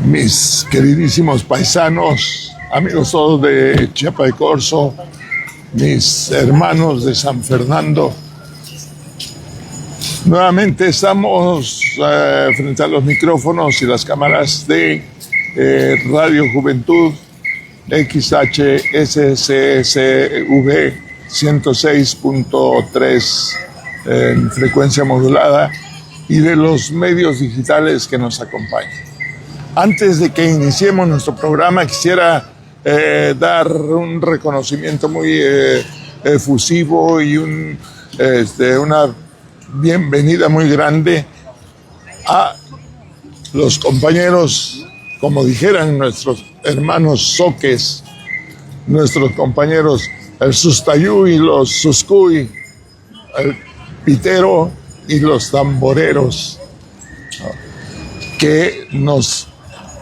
Mis queridísimos paisanos, amigos todos de Chiapa de Corzo, mis hermanos de San Fernando, nuevamente estamos frente a los micrófonos y las cámaras de Radio Juventud XHSCSV 106.3 en frecuencia modulada y de los medios digitales que nos acompañan. Antes de que iniciemos nuestro programa, quisiera dar un reconocimiento muy efusivo y una bienvenida muy grande a los compañeros, como dijeran nuestros hermanos soques, nuestros compañeros, el Sustayú y los Suscuy, el Pitero y los tamboreros, que nos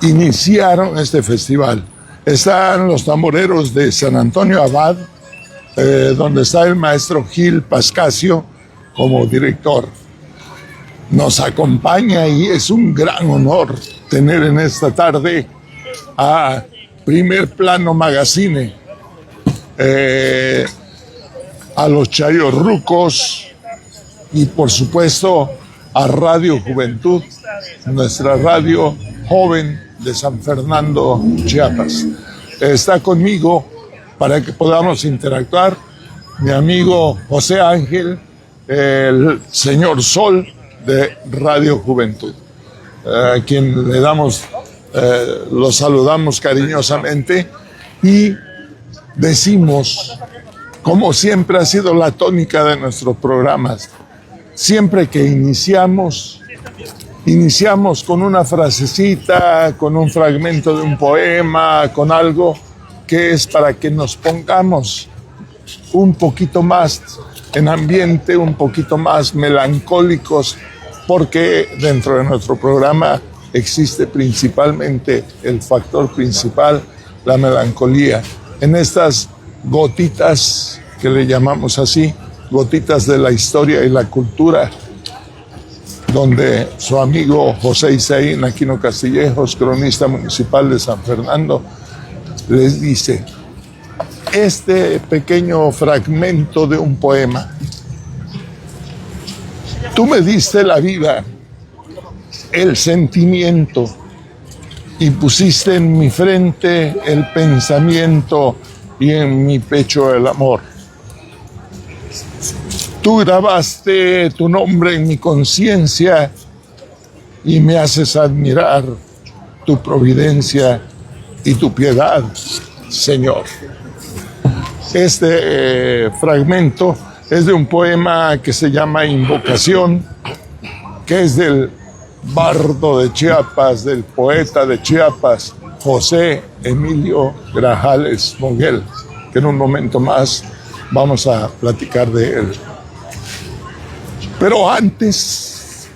iniciaron este festival. Están los tamboreros de San Antonio Abad, donde está el maestro Gil Pascasio como director. Nos acompaña y es un gran honor tener en esta tarde a Primer Plano Magazine, a los Chayorrucos y por supuesto a Radio Juventud, nuestra radio joven de San Fernando, Chiapas. Está conmigo para que podamos interactuar mi amigo José Ángel, el señor Sol de Radio Juventud, a quien le damos, lo saludamos cariñosamente y decimos, como siempre ha sido la tónica de nuestros programas, siempre que iniciamos con una frasecita, con un fragmento de un poema, con algo que es para que nos pongamos un poquito más en ambiente, un poquito más melancólicos, porque dentro de nuestro programa existe principalmente el factor principal, la melancolía. En estas gotitas que le llamamos así, gotitas de la historia y la cultura, donde su amigo José Isaín Aquino Castillejos, cronista municipal de San Fernando, les dice, este pequeño fragmento de un poema: tú me diste la vida, el sentimiento, y pusiste en mi frente el pensamiento y en mi pecho el amor. Tú grabaste tu nombre en mi conciencia y me haces admirar tu providencia y tu piedad, Señor. Este fragmento es de un poema que se llama Invocación, que es del bardo de Chiapas, del poeta de Chiapas, José Emilio Grajales Moguel, que en un momento más vamos a platicar de él. Pero antes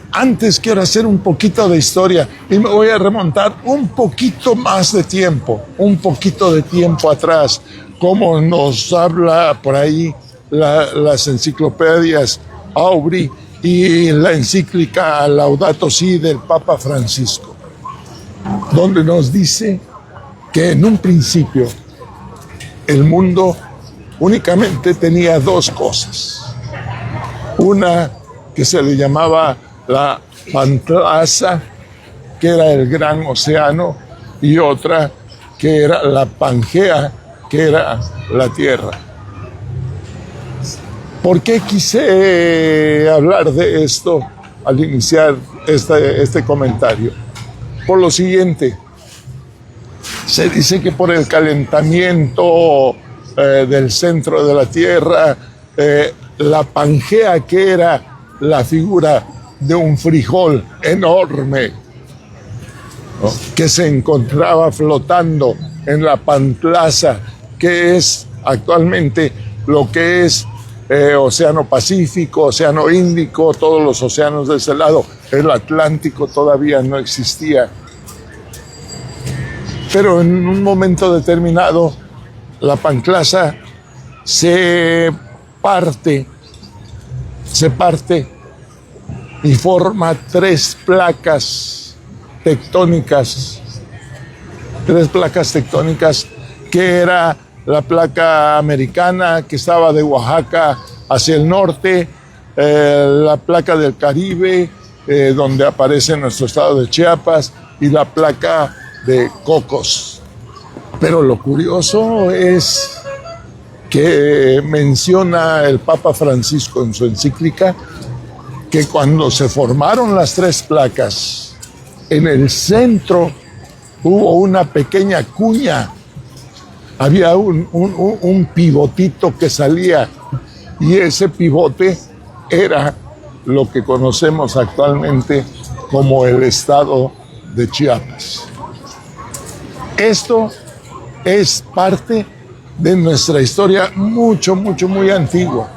quiero hacer un poquito de historia y me voy a remontar un poquito más de tiempo, atrás, como nos habla por ahí las enciclopedias Aubry y la encíclica Laudato Si del Papa Francisco, donde nos dice que en un principio el mundo únicamente tenía dos cosas. Una que se le llamaba la Pantlaza, que era el gran océano, y otra que era la Pangea, que era la tierra. ¿Por qué quise hablar de esto al iniciar este comentario? Por lo siguiente, se dice que por el calentamiento del centro de la Tierra, la Pangea, que era la figura de un frijol enorme, ¿no?, que se encontraba flotando en la Pantlaza, que es actualmente lo que es Océano Pacífico, Océano Índico, todos los océanos de ese lado. El Atlántico todavía no existía. Pero en un momento determinado, la Pantlaza se parte y forma tres placas tectónicas, que era la placa americana, que estaba de Oaxaca hacia el norte, la placa del Caribe, donde aparece nuestro estado de Chiapas, y la placa de Cocos. Pero lo curioso es que menciona el Papa Francisco en su encíclica que cuando se formaron las tres placas, en el centro hubo una pequeña cuña, había un pivotito que salía, y ese pivote era lo que conocemos actualmente como el estado de Chiapas. Esto es parte de nuestra historia muy antigua.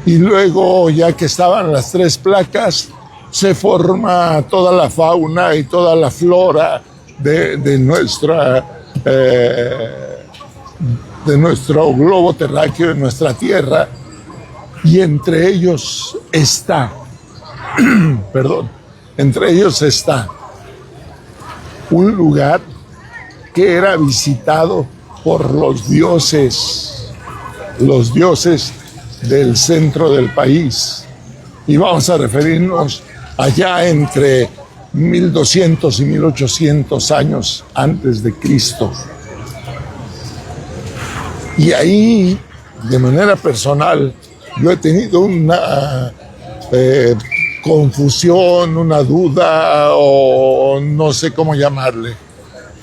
Y luego, ya que estaban las tres placas, se forma toda la fauna y toda la flora de nuestro globo terráqueo, de nuestra tierra, y entre ellos está, un lugar que era visitado por los dioses del centro del país. Y vamos a referirnos allá entre 1200 y 1800 años antes de Cristo. Y ahí, de manera personal, yo he tenido una confusión, una duda, o no sé cómo llamarle,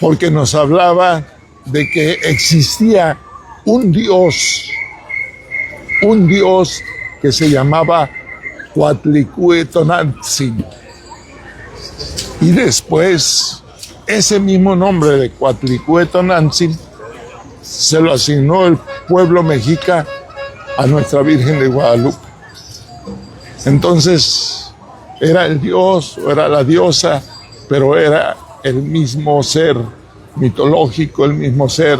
porque nos hablaba de que existía un dios que se llamaba Cuatlicuetonantzin. Y después, ese mismo nombre de Cuatlicuetonantzin se lo asignó el pueblo mexica a nuestra Virgen de Guadalupe. Entonces, era el dios o era la diosa, pero era el mismo ser mitológico, el mismo ser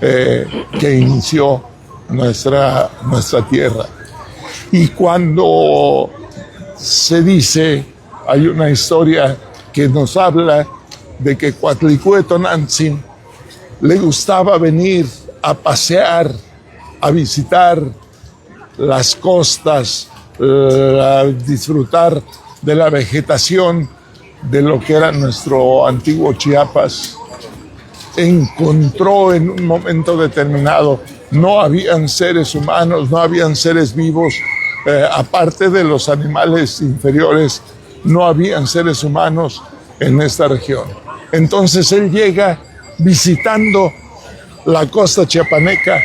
que inició nuestra tierra. Y cuando se dice, hay una historia que nos habla de que Cuatlicuetonantzin le gustaba venir a pasear, a visitar las costas, a disfrutar de la vegetación de lo que era nuestro antiguo Chiapas. Encontró en un momento determinado, no habían seres humanos, no habían seres vivos, aparte de los animales inferiores, no habían seres humanos en esta región. Entonces él llega visitando la costa chiapaneca,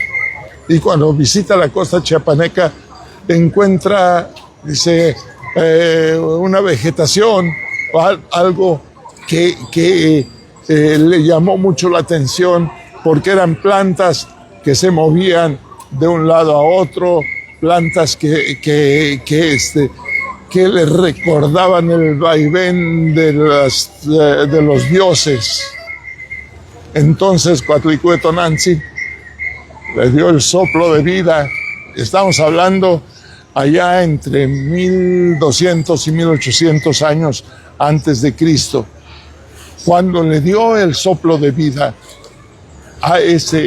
y cuando visita la costa chiapaneca encuentra, dice, una vegetación, algo que le llamó mucho la atención, porque eran plantas que se movían de un lado a otro, plantas que le recordaban el vaivén de los dioses. Entonces Cuatlicuetonantzin le dio el soplo de vida. Estamos hablando allá entre 1200 y 1800 años antes de Cristo, Cuando le dio el soplo de vida a esa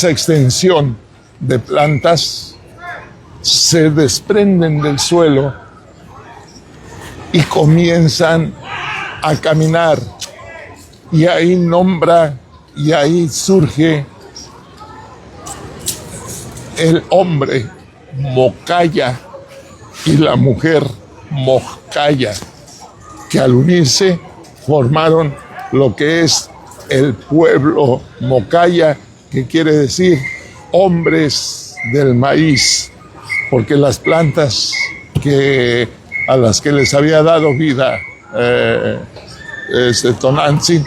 extensión de plantas, se desprenden del suelo y comienzan a caminar. Y ahí y ahí surge el hombre Mocaya y la mujer Mocaya, que al unirse formaron lo que es el pueblo Mocaya, que quiere decir hombres del maíz, porque las plantas a las que les había dado vida Tonantzin,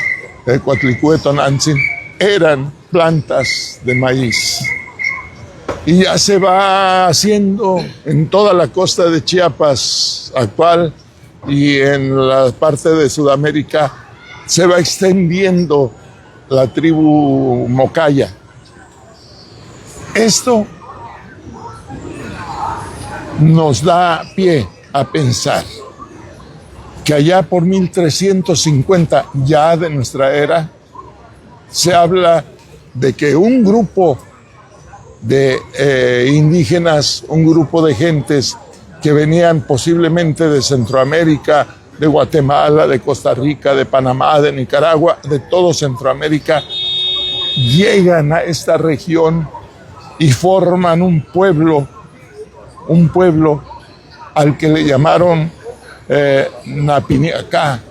Coatlicue Tonantzin, eran plantas de maíz. Y ya se va haciendo en toda la costa de Chiapas actual y en la parte de Sudamérica, se va extendiendo la tribu Mocaya. Esto nos da pie a pensar que allá por 1350 ya de nuestra era, se habla de que un grupo de indígenas, un grupo de gentes que venían posiblemente de Centroamérica, de Guatemala, de Costa Rica, de Panamá, de Nicaragua, de todo Centroamérica, llegan a esta región y forman un pueblo al que le llamaron Napiniacá.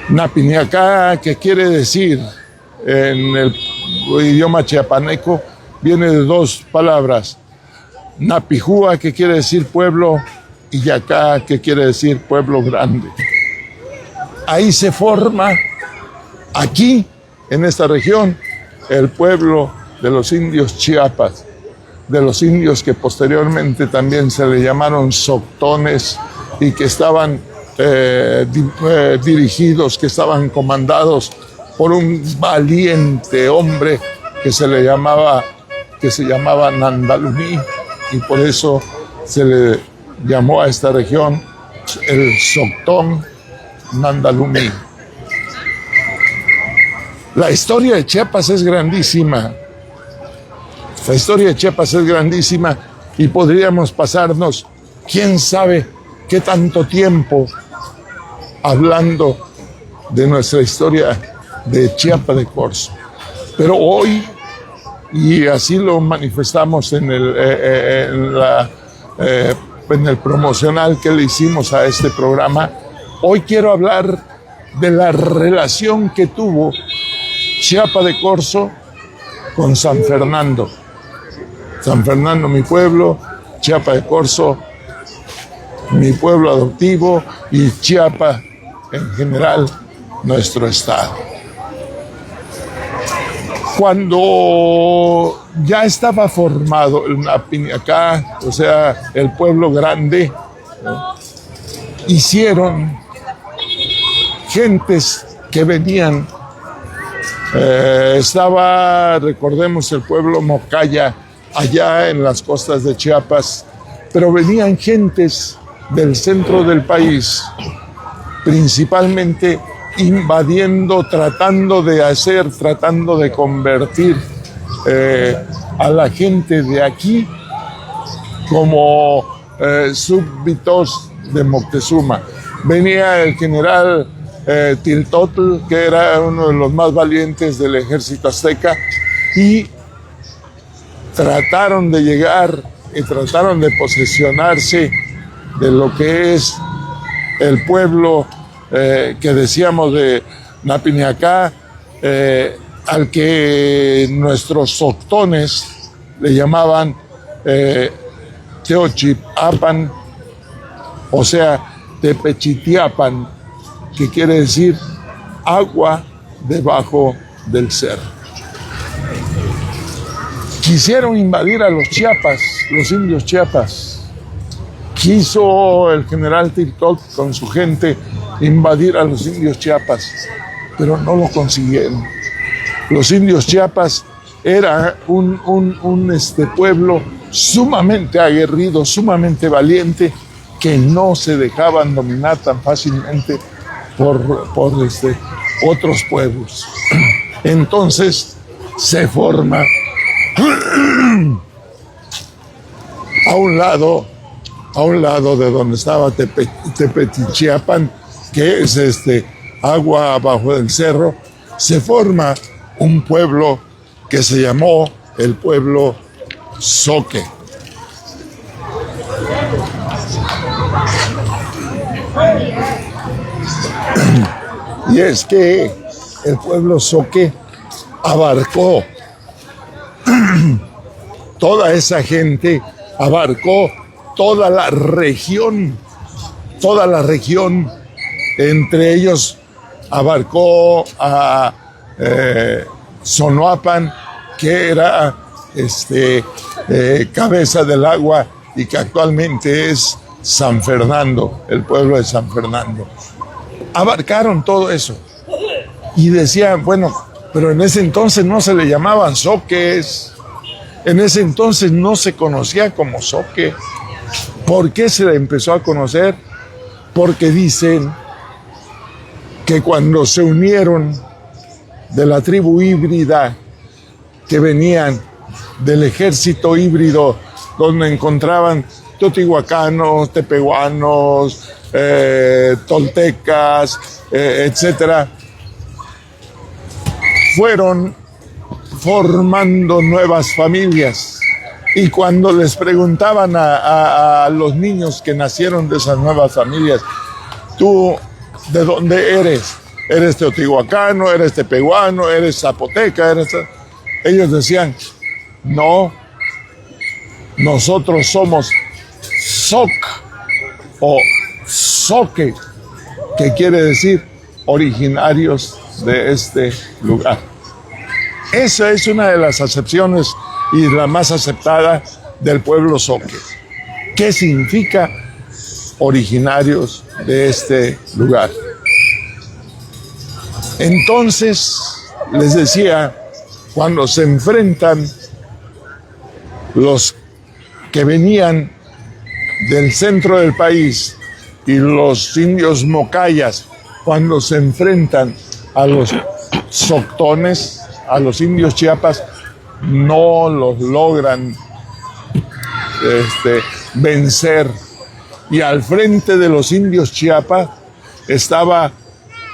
Napiniacá, que quiere decir en el idioma chiapaneco, viene de dos palabras: Napijúa, que quiere decir pueblo, y Yacá, que quiere decir pueblo grande. Ahí se forma, aquí, en esta región, el pueblo de los indios Chiapas, de los indios que posteriormente también se le llamaron soctones y que estaban dirigidos, que estaban comandados por un valiente hombre que se llamaba Nandalumí, y por eso se le llamó a esta región el Soctón Nandalumí. La historia de Chiapas es grandísima. La historia de Chiapas es grandísima y podríamos pasarnos, quién sabe qué tanto tiempo hablando de nuestra historia de Chiapa de Corzo. Pero hoy, y así lo manifestamos en el promocional que le hicimos a este programa, hoy quiero hablar de la relación que tuvo Chiapa de Corzo con San Fernando. San Fernando, mi pueblo; Chiapa de Corzo, mi pueblo adoptivo; y Chiapa, en general, nuestro estado. Cuando ya estaba formado el Napiniacá, o sea, el pueblo grande, ¿no?, hicieron gentes que venían. Recordemos, el pueblo Mocaya, allá en las costas de Chiapas, pero venían gentes del centro del país, principalmente invadiendo, tratando de convertir a la gente de aquí como súbditos de Moctezuma. Venía el general Tiltotl, que era uno de los más valientes del ejército azteca, y trataron de llegar y trataron de posesionarse de lo que es el pueblo que decíamos de Napiniacá, al que nuestros soctones le llamaban Teochiapan, o sea, Tepechitiapan, que quiere decir agua debajo del cerro. Quisieron invadir a los Chiapas, los indios Chiapas. Quiso el general Tiltot con su gente invadir a los indios Chiapas, pero no lo consiguieron. Los indios Chiapas era un pueblo sumamente aguerrido, sumamente valiente, que no se dejaban dominar tan fácilmente por otros pueblos. Entonces se forma a un lado de donde estaba Tepetichiapan, que es agua abajo del cerro, se forma un pueblo que se llamó el pueblo Zoque. Y es que el pueblo Zoque abarcó toda esa gente, abarcó toda la región, entre ellos abarcó a Sonoapan, que era cabeza del agua y que actualmente es San Fernando, el pueblo de San Fernando. Abarcaron todo eso y decían, bueno, pero en ese entonces no se le llamaban zoques, en ese entonces no se conocía como zoque. ¿Por qué se le empezó a conocer? Porque dicen que cuando se unieron de la tribu híbrida, que venían del ejército híbrido, donde encontraban teotihuacanos, tepehuanos, toltecas, etcétera, fueron formando nuevas familias. Y cuando les preguntaban a los niños que nacieron de esas nuevas familias, ¿tú de dónde eres? ¿Eres teotihuacano? ¿Eres tepehuano? ¿Eres zapoteca? Ellos decían, no, nosotros somos Zoc o Zoque, que quiere decir originarios de este lugar. Esa es una de las acepciones y la más aceptada del pueblo Zoque. ¿Qué significa originarios de este lugar? Entonces, les decía, cuando se enfrentan los que venían del centro del país y los indios mocayas, cuando se enfrentan a los zoctones, a los indios chiapas, no los logran vencer. Y al frente de los indios chiapas estaba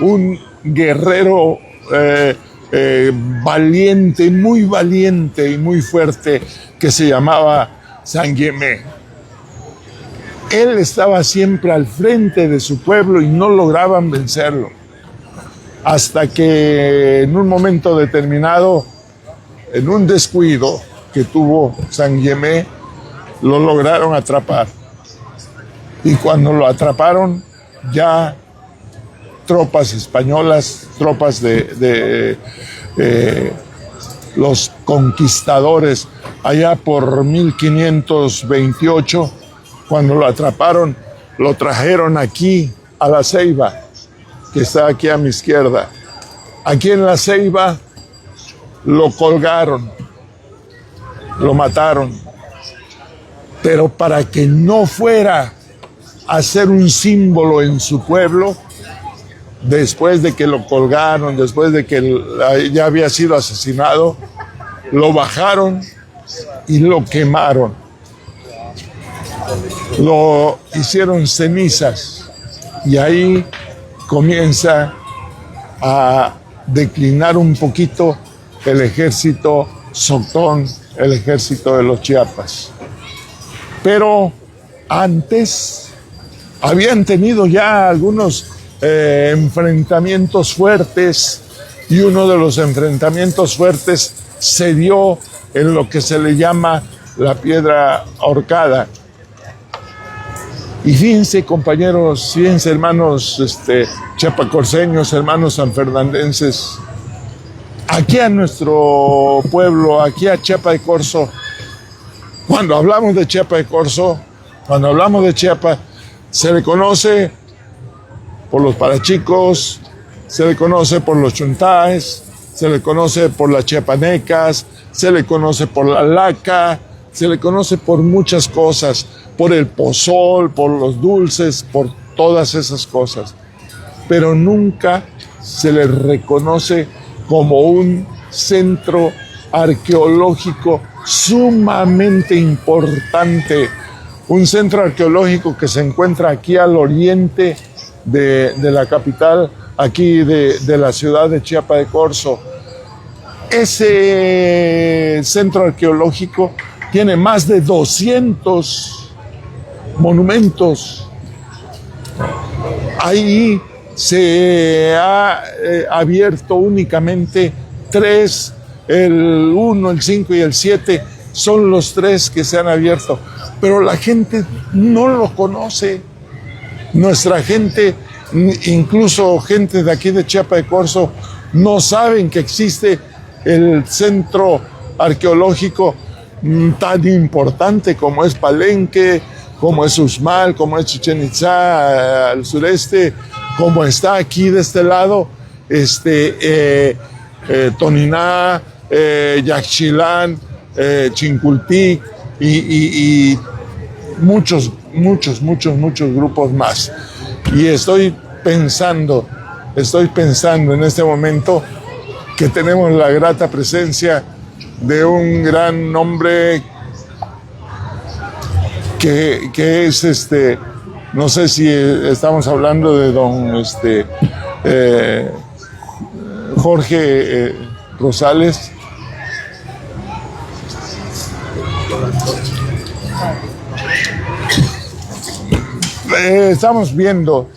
un guerrero valiente y muy fuerte, que se llamaba Sanguemé. Él estaba siempre al frente de su pueblo y no lograban vencerlo. Hasta que en un momento determinado, en un descuido que tuvo Sanguemé, lo lograron atrapar. Y cuando lo atraparon, ya tropas españolas, tropas de los conquistadores, allá por 1528, cuando lo atraparon, lo trajeron aquí a La Ceiba, que está aquí a mi izquierda. Aquí en La Ceiba lo colgaron, lo mataron, pero para que no fuera a ser un símbolo en su pueblo, después de que lo colgaron, después de que ya había sido asesinado, lo bajaron y lo quemaron. Lo hicieron cenizas y ahí comienza a declinar un poquito el ejército Zoctón, el ejército de los Chiapas. Pero antes habían tenido ya algunos enfrentamientos fuertes, y uno de los enfrentamientos fuertes se dio en lo que se le llama la Piedra Ahorcada. Y fíjense, compañeros, fíjense, hermanos chiapacorseños, hermanos sanfernandenses, aquí a nuestro pueblo, aquí a Chiapa de Corzo, cuando hablamos de Chiapa de Corzo, cuando hablamos de Chiapa, se le conoce por los parachicos, se le conoce por los chuntaes, se le conoce por las chiapanecas, se le conoce por la laca, se le conoce por muchas cosas, por el pozol, por los dulces, por todas esas cosas. pero nunca se le reconoce como un centro arqueológico sumamente importante, un centro arqueológico que se encuentra aquí al oriente de la capital, aquí de la ciudad de Chiapa de Corzo. Ese centro arqueológico tiene más de 200 monumentos. Ahí se ha abierto únicamente 3, el 1, el 5 y el 7 son los 3 que se han abierto, pero la gente no lo conoce. Nuestra gente, incluso gente de aquí de Chiapa de Corzo, no saben que existe el centro arqueológico tan importante como es Palenque, como es Uxmal, como es Chichén Itzá al sureste, como está aquí de este lado, Toniná, Yaxchilán, Chincultic y muchos grupos más. Y estoy pensando en este momento que tenemos la grata presencia de un gran hombre que es no sé si estamos hablando de don Jorge Rosales. Estamos viendo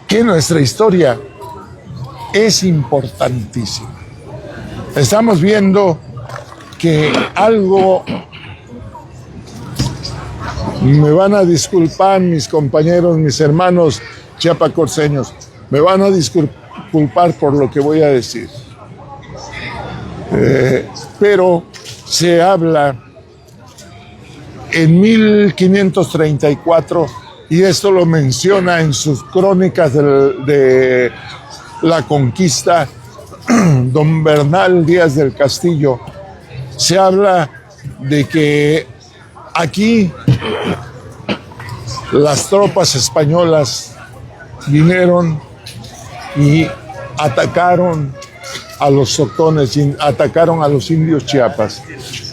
que nuestra historia es importantísima. Estamos viendo que algo, me van a disculpar mis compañeros, mis hermanos chiapacorceños, me van a disculpar por lo que voy a decir. Pero se habla en 1534, y esto lo menciona en sus crónicas de la conquista, don Bernal Díaz del Castillo, se habla de que aquí las tropas españolas vinieron y atacaron a los sotones, atacaron a los indios chiapas,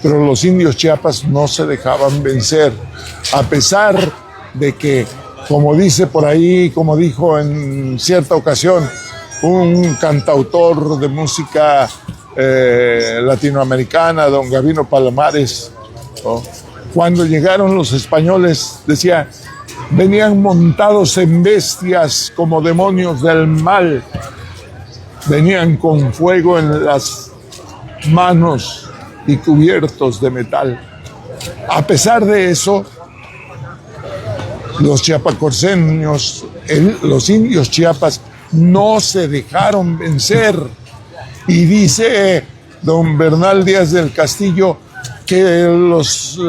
pero los indios chiapas no se dejaban vencer, a pesar de que, como dice por ahí, como dijo en cierta ocasión un cantautor de música latinoamericana, don Gavino Palomares, ¿no? Cuando llegaron los españoles, decía, venían montados en bestias como demonios del mal, venían con fuego en las manos y cubiertos de metal. A pesar de eso, los chiapacorceños, los indios chiapas, no se dejaron vencer. Y dice don Bernal Díaz del Castillo que los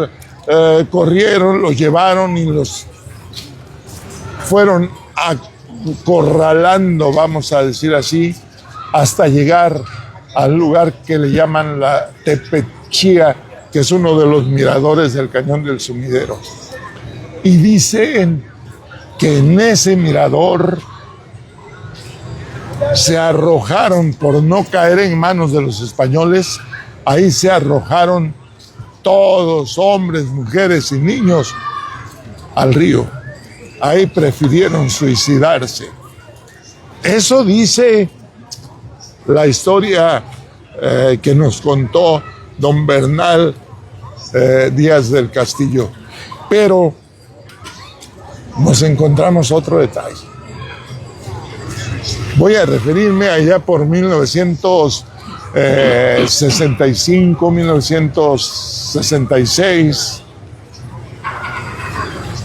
corrieron, los llevaron y los fueron acorralando, vamos a decir así, hasta llegar al lugar que le llaman la Tepechía, que es uno de los miradores del Cañón del Sumidero. Y dicen que en ese mirador se arrojaron, por no caer en manos de los españoles, ahí se arrojaron todos, hombres, mujeres y niños, al río. Ahí prefirieron suicidarse. Eso dice la historia que nos contó don Bernal Díaz del Castillo. Pero nos encontramos otro detalle. Voy a referirme allá por 1965, 1966.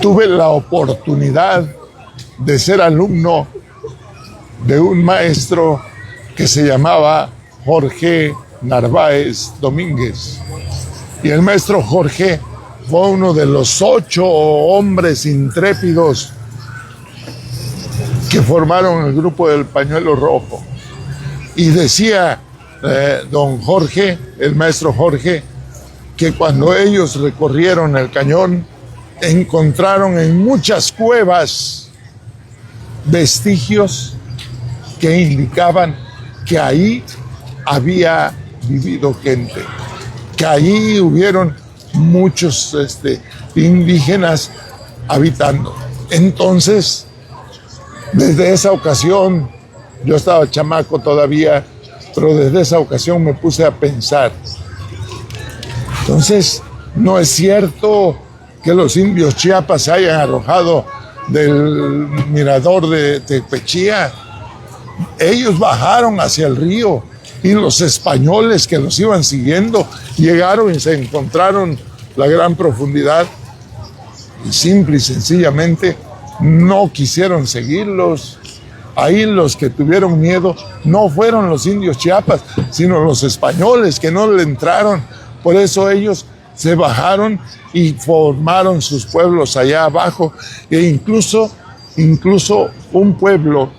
Tuve la oportunidad de ser alumno de un maestro que se llamaba Jorge Narváez Domínguez. Y el maestro Jorge fue uno de los 8 hombres intrépidos que formaron el grupo del Pañuelo Rojo. Y decía don Jorge, el maestro Jorge, que cuando ellos recorrieron el cañón, encontraron en muchas cuevas vestigios que indicaban que ahí había vivido gente, que ahí hubieron muchos indígenas habitando. Entonces, desde esa ocasión, yo estaba chamaco todavía, pero desde esa ocasión me puse a pensar. Entonces, no es cierto que los indios Chiapas se hayan arrojado del mirador de Tepechía. Ellos bajaron hacia el río y los españoles que los iban siguiendo llegaron y se encontraron la gran profundidad y simple y sencillamente no quisieron seguirlos. Ahí los que tuvieron miedo no fueron los indios Chiapas, sino los españoles que no le entraron. Por eso ellos se bajaron y formaron sus pueblos allá abajo, e incluso un pueblo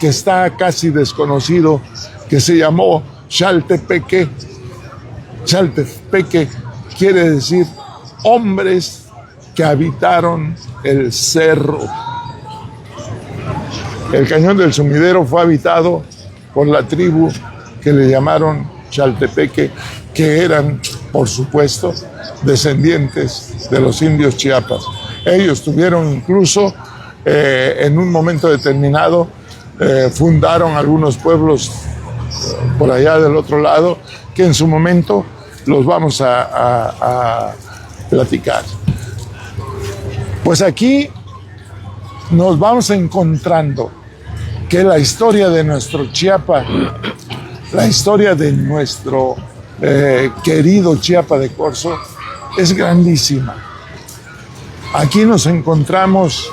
que está casi desconocido, que se llamó Chaltepeque. Chaltepeque quiere decir hombres que habitaron el cerro. El Cañón del Sumidero fue habitado por la tribu que le llamaron Chaltepeque, que eran, por supuesto, descendientes de los indios Chiapas. Ellos tuvieron incluso, en un momento determinado, fundaron algunos pueblos por allá del otro lado, que en su momento los vamos a platicar. Pues aquí nos vamos encontrando que la historia de nuestro Chiapa, la historia de nuestro querido Chiapa de Corzo, es grandísima. Aquí nos encontramos,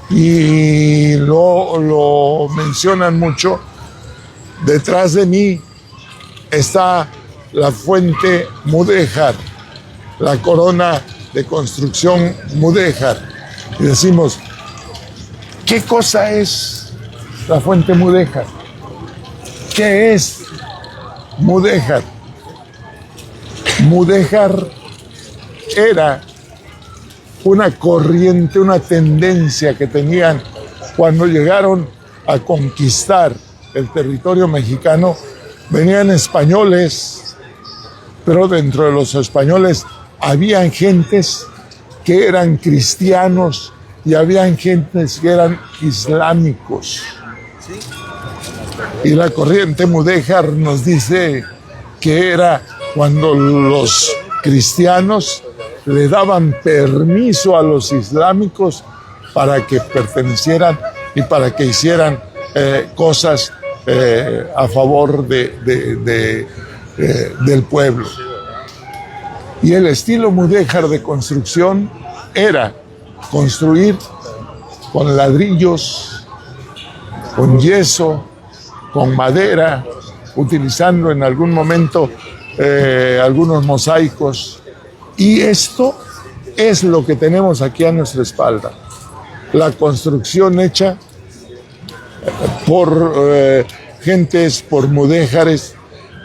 y lo mencionan mucho, detrás de mí está la fuente Mudéjar, la corona de construcción Mudéjar. Y decimos, ¿qué cosa es la fuente Mudéjar? ¿Qué es Mudéjar? Mudéjar era una corriente, una tendencia que tenían cuando llegaron a conquistar el territorio mexicano. Venían españoles, pero dentro de los españoles habían gentes que eran cristianos y habían gentes que eran islámicos. Y la corriente Mudéjar nos dice que era cuando los cristianos le daban permiso a los islámicos para que pertenecieran y para que hicieran cosas a favor del pueblo. Y el estilo Mudéjar de construcción era construir con ladrillos, con yeso, con madera, utilizando en algún momento algunos mosaicos. Y esto es lo que tenemos aquí a nuestra espalda. La construcción hecha por gentes, por mudéjares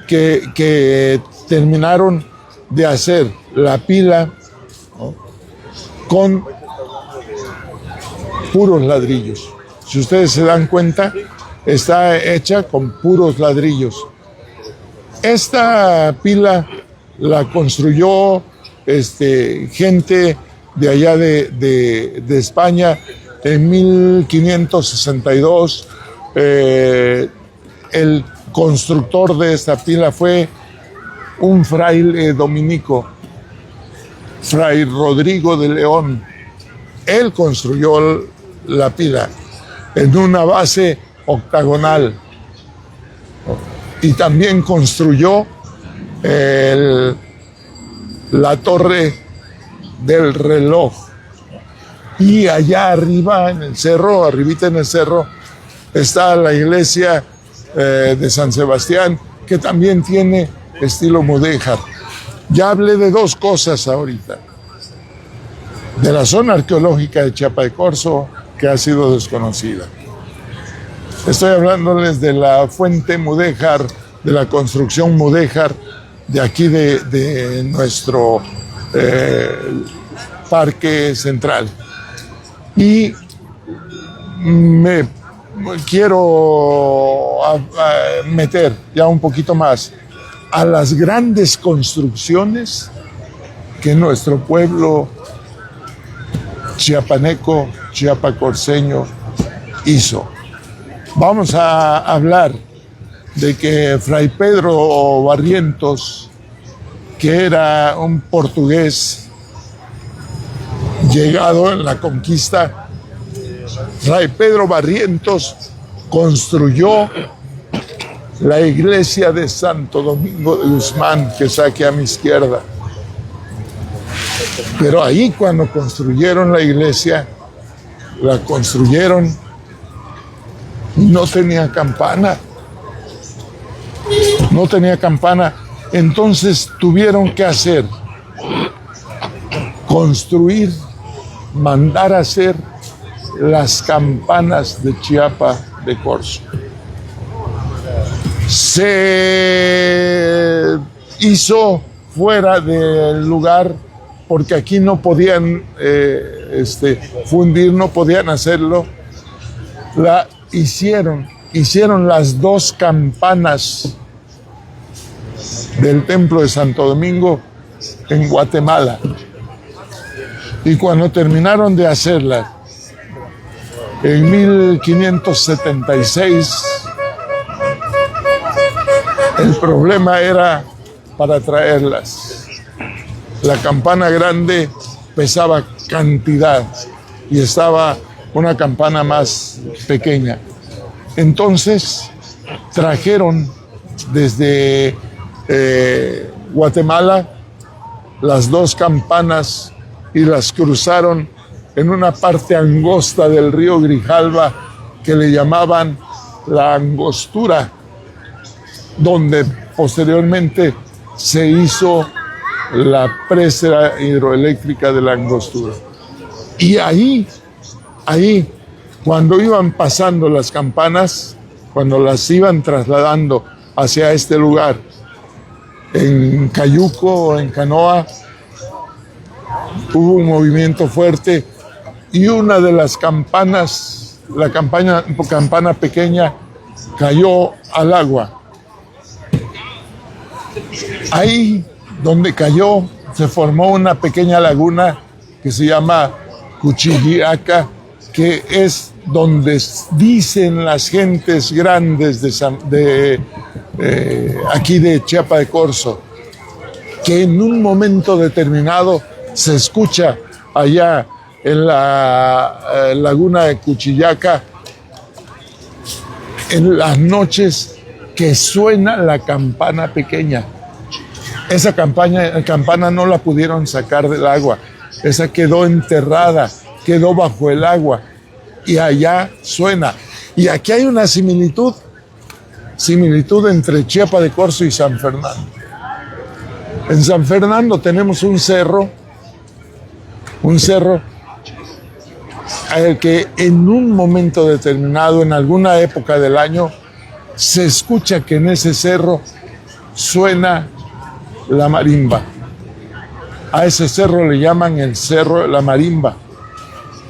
que terminaron de hacer la pila, ¿no?, con puros ladrillos. Si ustedes se dan cuenta, está hecha con puros ladrillos. Esta pila la construyó gente de allá de España en 1562. El constructor de esta pila fue un fraile dominico, Fray Rodrigo de León. Él construyó la pila en una base octagonal y también construyó la torre del reloj. Y allá arriba en el cerro, arribita en el cerro, está la iglesia de San Sebastián, que también tiene estilo mudéjar. Ya hablé de dos cosas ahorita: de la zona arqueológica de Chiapa de Corzo, que ha sido desconocida. Estoy hablándoles de la fuente mudéjar, de la construcción mudéjar de aquí de nuestro parque central. Y me quiero meter ya un poquito más a las grandes construcciones que nuestro pueblo chiapaneco, chiapacorseño hizo. Vamos a hablar de que Fray Pedro Barrientos, que era un portugués llegado en la conquista, Fray Pedro Barrientos construyó la iglesia de Santo Domingo de Guzmán, que está aquí a mi izquierda. Pero ahí, cuando construyeron la iglesia, la construyeron y no tenía campana. No tenía campana. Entonces tuvieron que hacer, construir, mandar a hacer las campanas de Chiapa de Corzo. Se hizo fuera del lugar porque aquí no podían fundir, no podían hacerlo. Hicieron las dos campanas del templo de Santo Domingo en Guatemala. Y cuando terminaron de hacerlas, en 1576, el problema era para traerlas. La campana grande pesaba cantidad y estaba una campana más pequeña. Entonces trajeron desde Guatemala las dos campanas y las cruzaron en una parte angosta del río Grijalva que le llamaban la Angostura, donde posteriormente se hizo la presa hidroeléctrica de la Angostura. Y ahí, cuando iban pasando las campanas, cuando las iban trasladando hacia este lugar, en cayuco o en canoa, hubo un movimiento fuerte y una de las campanas, la campana pequeña, cayó al agua. Ahí donde cayó se formó una pequeña laguna que se llama Cuchillaca, que es donde dicen las gentes grandes aquí de Chiapa de Corzo, que en un momento determinado se escucha allá en la laguna de Cuchillaca, en las noches, que suena la campana pequeña. Esa campana no la pudieron sacar del agua, esa quedó enterrada, quedó bajo el agua y allá suena. Y aquí hay una similitud entre Chiapa de Corzo y San Fernando. En San Fernando tenemos un cerro al que en un momento determinado, en alguna época del año, se escucha que en ese cerro suena la marimba. A ese cerro le llaman el Cerro de la Marimba.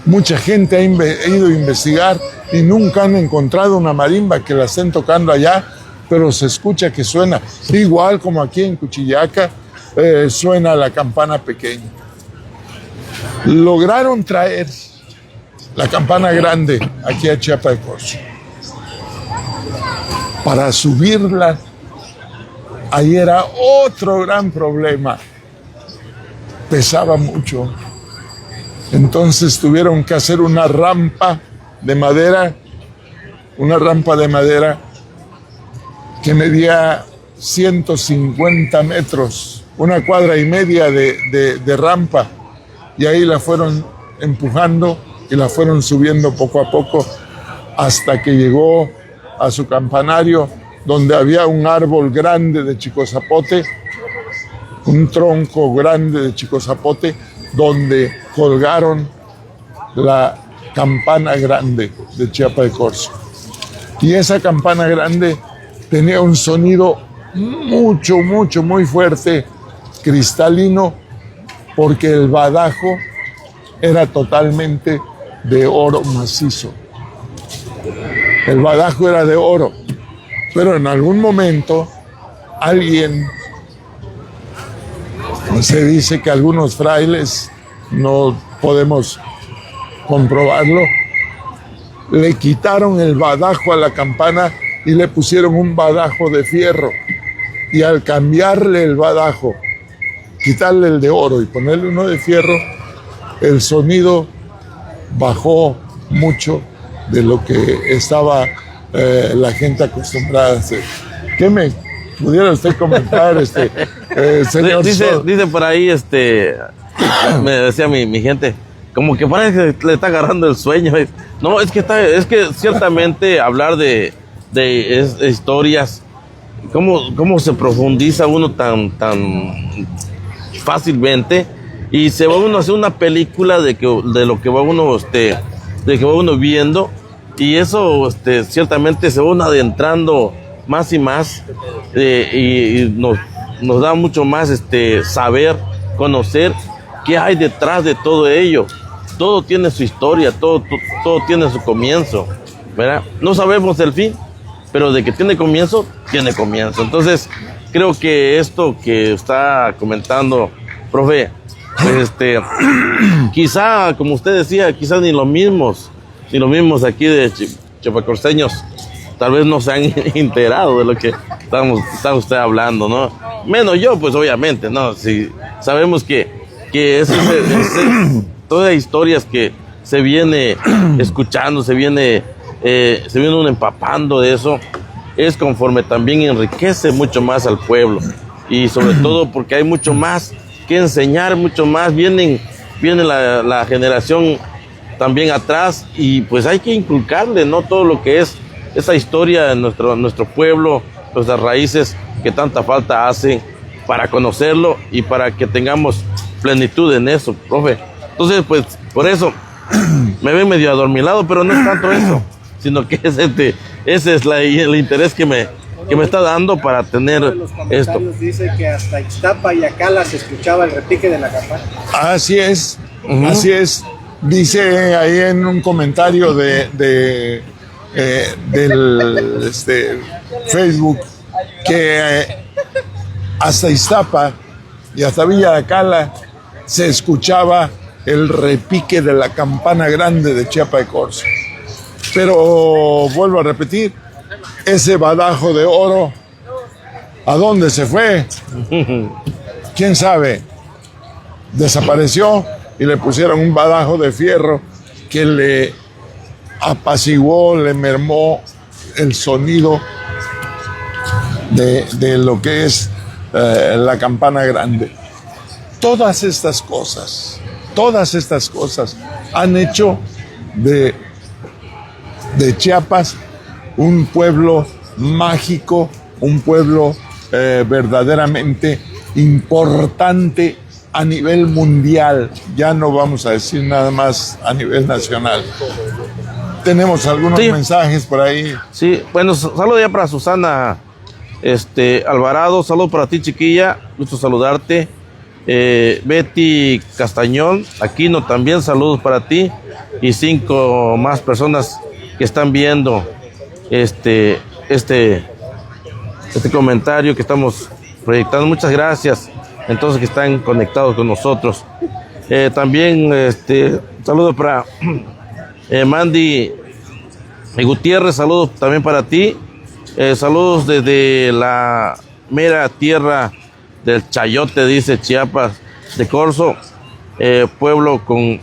Mucha gente ha ido a investigar y nunca han encontrado una marimba que la estén tocando allá, pero se escucha que suena. Igual como aquí en Cuchillaca suena la campana pequeña. Lograron traer la campana grande aquí a Chiapa de Corzo. Para subirla, ahí era otro gran problema. Pesaba mucho. Entonces tuvieron que hacer una rampa de madera que medía 150 metros, 1,5 cuadras de rampa, y ahí la fueron empujando y la fueron subiendo poco a poco hasta que llegó a su campanario, donde había un árbol grande de chicozapote, un tronco grande de chicozapote, donde colgaron la campana grande de Chiapa de Corzo. Y esa campana grande tenía un sonido muy fuerte, cristalino, porque el badajo era totalmente de oro macizo. El badajo era de oro, pero en algún momento alguien, se dice que algunos frailes, no podemos comprobarlo, le quitaron el badajo a la campana y le pusieron un badajo de fierro. Y al cambiarle el badajo, quitarle el de oro y ponerle uno de fierro, el sonido bajó mucho de lo que estaba la gente acostumbrada a hacer. ¿Qué me pudiera usted comentar, señor? Dice por ahí, me decía mi gente, como que parece que le está agarrando el sueño. No, es que ciertamente hablar de historias, cómo se profundiza uno tan fácilmente, y se va uno a hacer una película de lo que va uno viendo, y eso ciertamente se va uno adentrando más y más, y nos da mucho más saber, conocer qué hay detrás de todo ello. Todo tiene su historia, todo tiene su comienzo, ¿verdad? No sabemos el fin, pero de que tiene comienzo, tiene comienzo. Entonces, creo que esto que está comentando, profe, quizá, como usted decía, quizás ni los mismos aquí de chiapacorseños, tal vez no se han enterado de lo que está usted hablando, ¿no? Menos yo, pues obviamente, ¿no? Si sabemos que todas las historias que se viene escuchando, se viene uno empapando de eso, es conforme también enriquece mucho más al pueblo, y sobre todo porque hay mucho más que enseñar, mucho más, viene la generación también atrás, y pues hay que inculcarle, ¿no?, todo lo que es esa historia de nuestro pueblo, nuestras raíces que tanta falta hacen para conocerlo y para que tengamos plenitud en eso, profe. Entonces, pues, por eso me ven medio adormilado, pero no es tanto eso, sino que ese es el interés que me está dando para tener esto. Dice que hasta Ixtapa y Acala se escuchaba el repique de la campana. Así es, así es. Dice ahí en un comentario del Facebook que hasta Ixtapa y hasta Villa de Acala se escuchaba el repique de la campana grande de Chiapa de Corzo. Pero vuelvo a repetir, ese badajo de oro, ¿a dónde se fue? ¿Quién sabe? Desapareció y le pusieron un badajo de fierro que le apaciguó, le mermó el sonido de lo que es la campana grande. Todas estas cosas han hecho de Chiapas un pueblo mágico, un pueblo verdaderamente importante a nivel mundial. Ya no vamos a decir nada más a nivel nacional. Tenemos algunos mensajes por ahí. Sí, bueno, saludo ya para Susana Alvarado, saludo para ti, chiquilla, gusto saludarte. Betty Castañón Aquino, también saludos para ti, y 5 más personas que están viendo este comentario que estamos proyectando. Muchas gracias entonces que están conectados con nosotros. También saludos para Mandy Gutiérrez, saludos también para ti. Saludos desde la mera tierra del Chayote, dice Chiapas de Corzo, pueblo con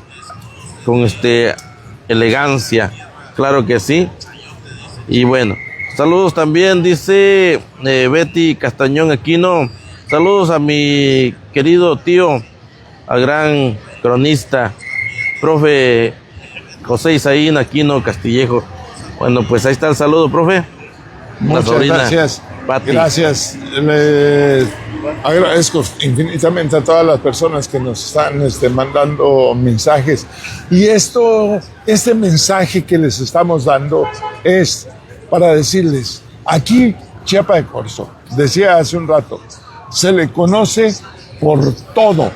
elegancia, claro que sí. Y bueno, saludos también, dice Betty Castañón Aquino, saludos a mi querido tío, al gran cronista, profe José Isaín Aquino Castillejo. Bueno, pues ahí está el saludo, profe. Muchas gracias. Pati. Gracias. Le agradezco infinitamente a todas las personas que nos están mandando mensajes. Y este mensaje que les estamos dando es para decirles, aquí Chiapa de Corzo, decía hace un rato, se le conoce por todo.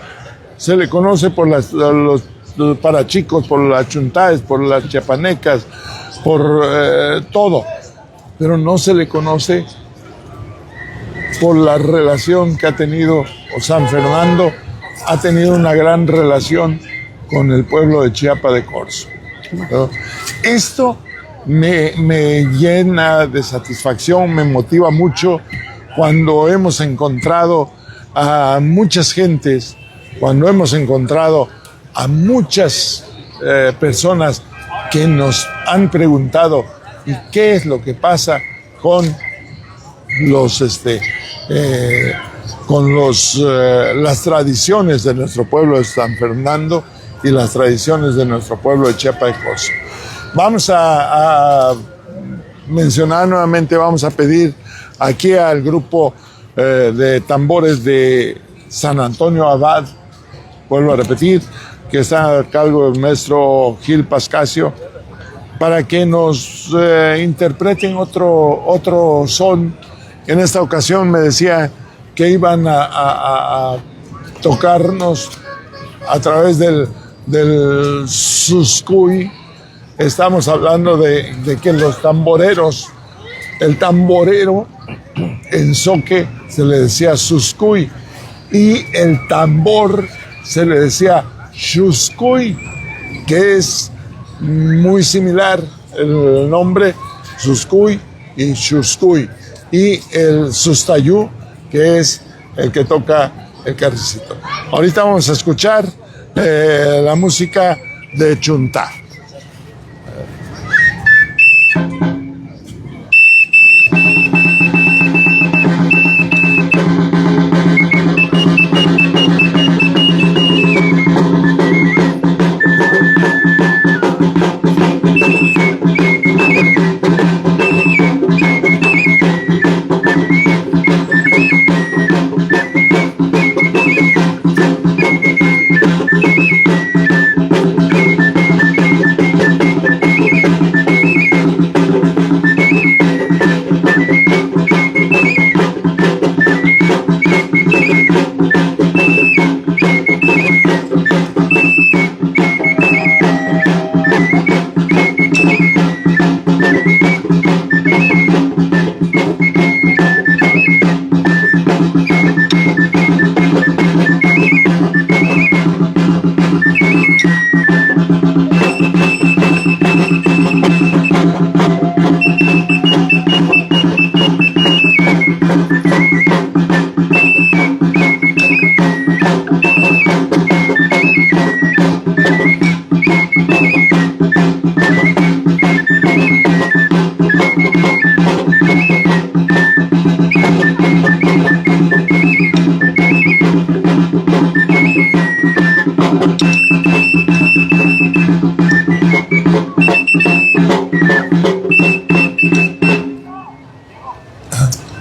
Se le conoce por los parachicos, por las chuntaes, por las chiapanecas, por todo, pero no se le conoce por la relación que ha tenido, o San Fernando ha tenido una gran relación con el pueblo de Chiapa de Corzo. ¿No? Esto me llena de satisfacción, me motiva mucho cuando hemos encontrado a muchas gentes, cuando hemos encontrado a muchas personas que nos han preguntado ¿y qué es lo que pasa con las tradiciones de nuestro pueblo de San Fernando y las tradiciones de nuestro pueblo de Chiapa de Corzo? Vamos a mencionar nuevamente, vamos a pedir aquí al grupo de tambores de San Antonio Abad, vuelvo a repetir, que está a cargo del maestro Gil Pascasio, para que nos interpreten otro son. En esta ocasión me decía que iban a tocarnos a través del suscuy. Estamos hablando de que los tamboreros, el tamborero en zoque se le decía suscuy y el tambor se le decía xuscuy, que es muy similar el nombre suscuy y xuscuy, y el sustayú, que es el que toca el carricito. Ahorita vamos a escuchar la música de Chuntá.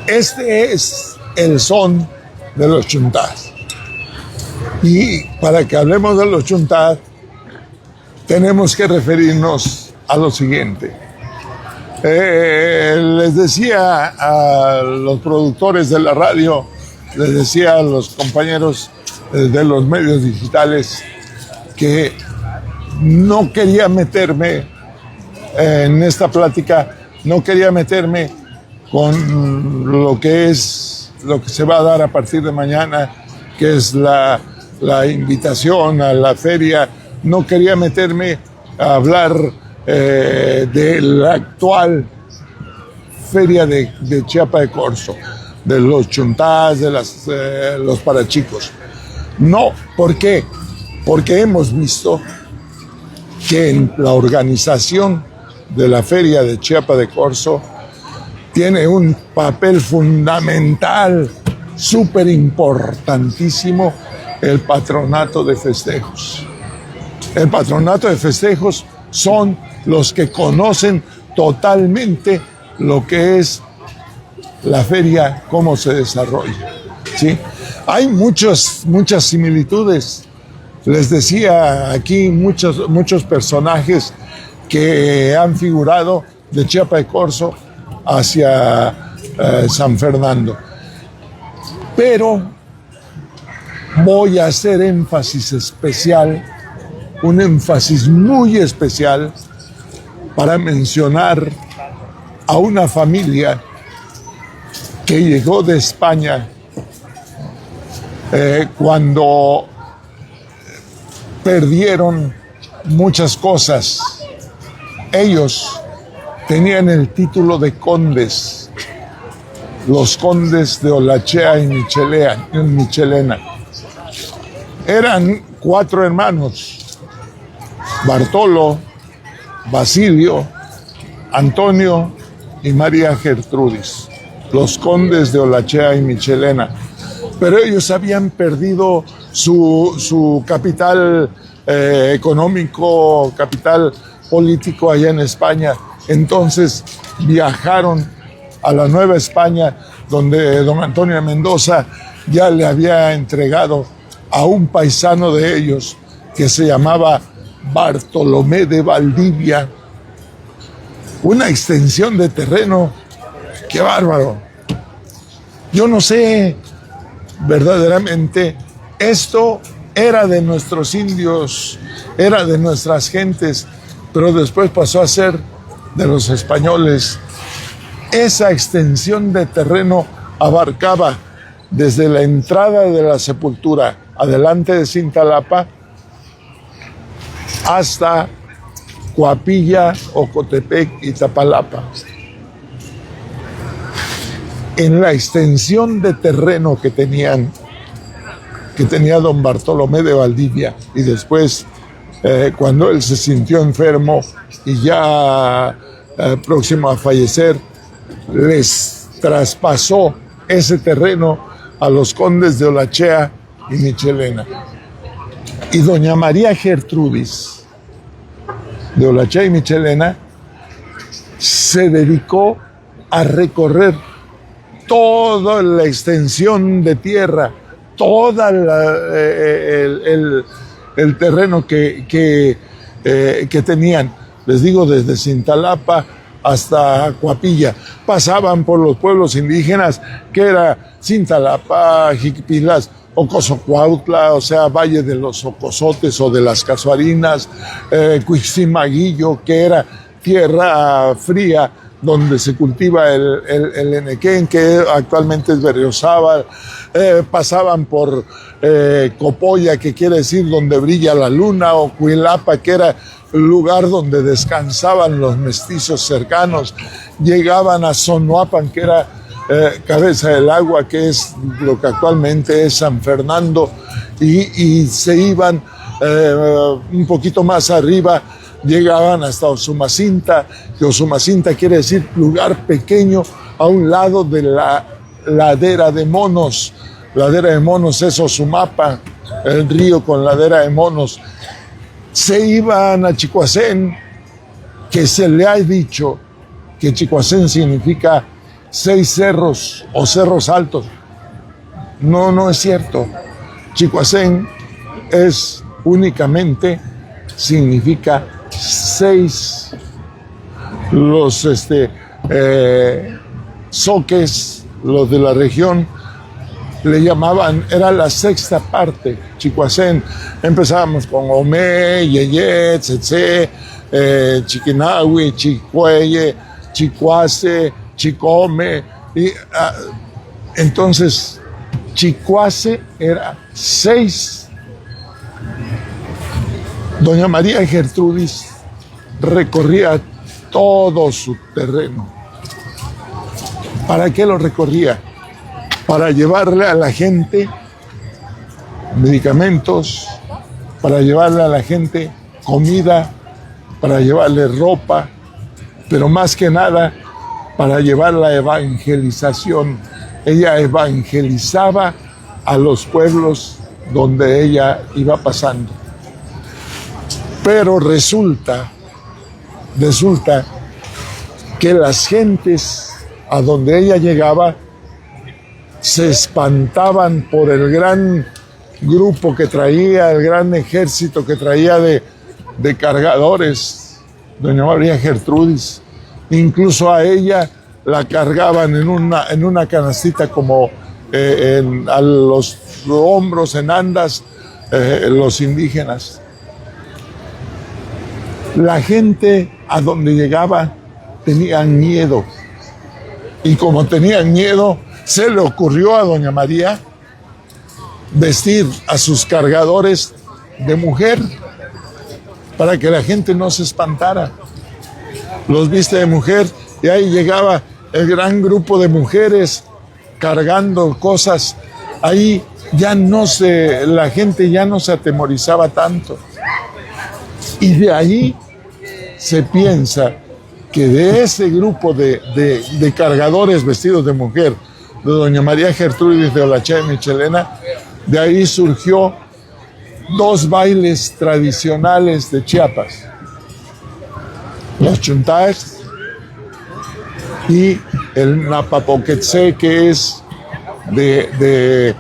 Este es el son de los chuntás. Y para que hablemos de los chuntás, tenemos que referirnos a lo siguiente. Les decía a los productores de la radio, les decía a los compañeros de los medios digitales que no quería meterme en esta plática, no quería meterme con lo que se va a dar a partir de mañana, que es la invitación a la feria. No quería meterme a hablar de la actual feria de Chiapa de Corzo, de los chuntás, de los parachicos. No, ¿por qué? Porque hemos visto que en la organización de la feria de Chiapa de Corzo tiene un papel fundamental, súper importantísimo, el patronato de festejos. El patronato de festejos son los que conocen totalmente lo que es la feria, cómo se desarrolla, ¿sí? Hay muchas similitudes. Les decía aquí muchos personajes que han figurado de Chiapa de Corzo hacia San Fernando. Pero voy a hacer énfasis especial, un énfasis muy especial para mencionar a una familia que llegó de España cuando perdieron muchas cosas. Ellos tenían el título de condes, los condes de Olachea y Michelena. Eran 4 hermanos: Bartolo, Basilio, Antonio y María Gertrudis, los condes de Olachea y Michelena. Pero ellos habían perdido su capital económico, capital político allá en España. Entonces viajaron a la Nueva España, donde don Antonio de Mendoza ya le había entregado a un paisano de ellos que se llamaba Bartolomé de Valdivia una extensión de terreno. ¡Qué bárbaro! Yo no sé verdaderamente, esto era de nuestros indios, era de nuestras gentes, pero después pasó a ser de los españoles. Esa extensión de terreno abarcaba desde la entrada de la Sepultura, adelante de Cintalapa, hasta Coapilla, Ocotepec y Tapalapa. En la extensión de terreno que tenía don Bartolomé de Valdivia, y después cuando él se sintió enfermo y ya próximo a fallecer, les traspasó ese terreno a los condes de Olachea y Michelena. Y doña María Gertrudis de Olachea y Michelena se dedicó a recorrer toda la extensión de tierra, todo el terreno que tenían. Les digo, desde Cintalapa hasta Coapilla. Pasaban por los pueblos indígenas, que era Cintalapa, Jiquipilas, Ocosocuautla, o sea, Valle de los Ocosotes o de las Casuarinas, Cuiximaguillo, que era tierra fría, donde se cultiva el enequén, que actualmente es Berriozábal. Pasaban por Copolla, que quiere decir donde brilla la luna, o Cuilapa, que era el lugar donde descansaban los mestizos cercanos. Llegaban a Sonoapan, que era Cabeza del Agua, que es lo que actualmente es San Fernando, y se iban un poquito más arriba, llegaban hasta Osumacinta, que Osumacinta quiere decir lugar pequeño a un lado de la ladera de monos. Ladera de monos es Osumapa, el río con ladera de monos. Se iban a Chicoacén, que se le ha dicho que Chicoacén significa 6 cerros o cerros altos. No es cierto. Chicoacén es únicamente, significa 6. Los zoques, los de la región, le llamaban, era la 6ª parte, Chicoacén. Empezábamos con Omé, Yeyet, Tzetze, Chiquinahui, Chicueye, Chicuase, Chicome. Y entonces, Chicuase era 6. Doña María Gertrudis recorría todo su terreno. ¿Para qué lo recorría? Para llevarle a la gente medicamentos, para llevarle a la gente comida, para llevarle ropa, pero más que nada para llevar la evangelización. Ella evangelizaba a los pueblos donde ella iba pasando. Pero resulta que las gentes a donde ella llegaba se espantaban por el gran grupo que traía, el gran ejército que traía de cargadores, doña María Gertrudis. Incluso a ella la cargaban en una canastita como a los hombros, en andas, los indígenas. La gente a donde llegaba tenían miedo. Y como tenían miedo, se le ocurrió a doña María vestir a sus cargadores de mujer para que la gente no se espantara. Los viste de mujer y ahí llegaba el gran grupo de mujeres cargando cosas. Ahí la gente ya no se atemorizaba tanto. Y de ahí se piensa que de ese grupo de cargadores vestidos de mujer, de doña María Gertrudis de Olachea y Michelena, de ahí surgió 2 bailes tradicionales de Chiapas: los chuntaes y el napapoquetzé, que es de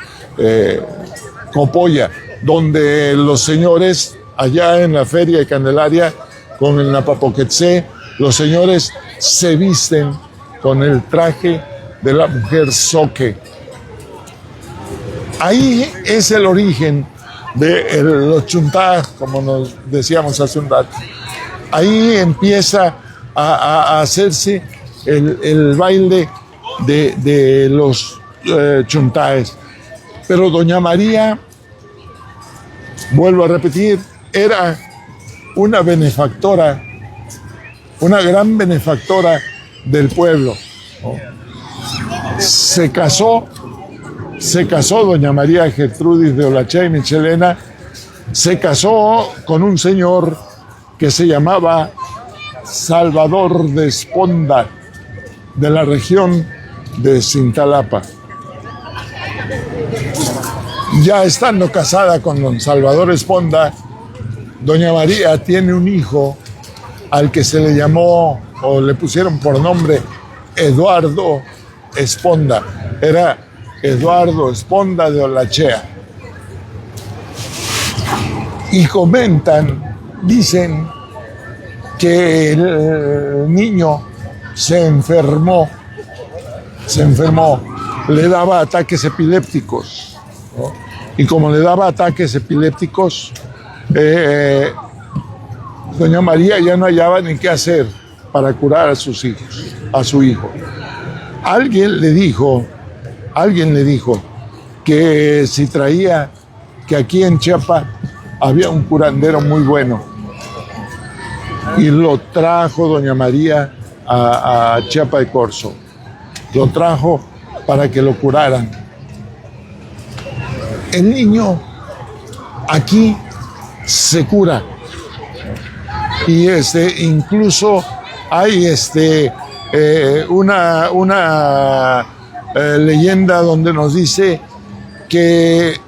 Copolla, donde los señores allá en la feria de Candelaria con el napapoquetzé, los señores se visten con el traje de la mujer zoque. Ahí es el origen de los chuntá, como nos decíamos hace un rato. Ahí empieza a hacerse el baile de los chuntaes. Pero doña María, vuelvo a repetir, era una benefactora, una gran benefactora del pueblo. Se casó doña María Gertrudis de Olachea y Michelena, se casó con un señor que se llamaba Salvador de Esponda, de la región de Cintalapa. Ya estando casada con don Salvador Esponda, doña María tiene un hijo al que se le llamó, o le pusieron por nombre, Eduardo Esponda. Era Eduardo Esponda de Olachea. Y dicen que el niño se enfermó, le daba ataques epilépticos, ¿no? Y como le daba ataques epilépticos, doña María ya no hallaba ni qué hacer para curar a su hijo. Alguien le dijo que si traía, que aquí en Chiapas había un curandero muy bueno, y lo trajo doña María a Chiapa de Corzo. Lo trajo para que lo curaran. El niño aquí se cura. Y incluso hay una leyenda donde nos dice que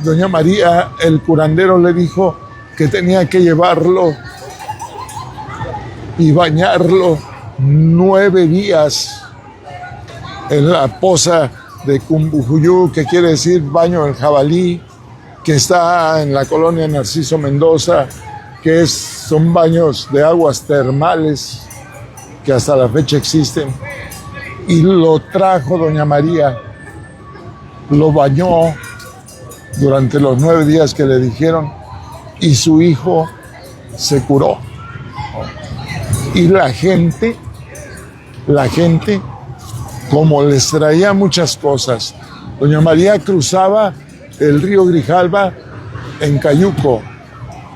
doña María, el curandero, le dijo que tenía que llevarlo y bañarlo 9 días en la poza de Cumbujuyú, que quiere decir baño del jabalí, que está en la colonia Narciso Mendoza, que son baños de aguas termales que hasta la fecha existen. Y lo trajo doña María, lo bañó durante los 9 días que le dijeron, y su hijo se curó. Y la gente, como les traía muchas cosas, doña María cruzaba el río Grijalva en cayuco.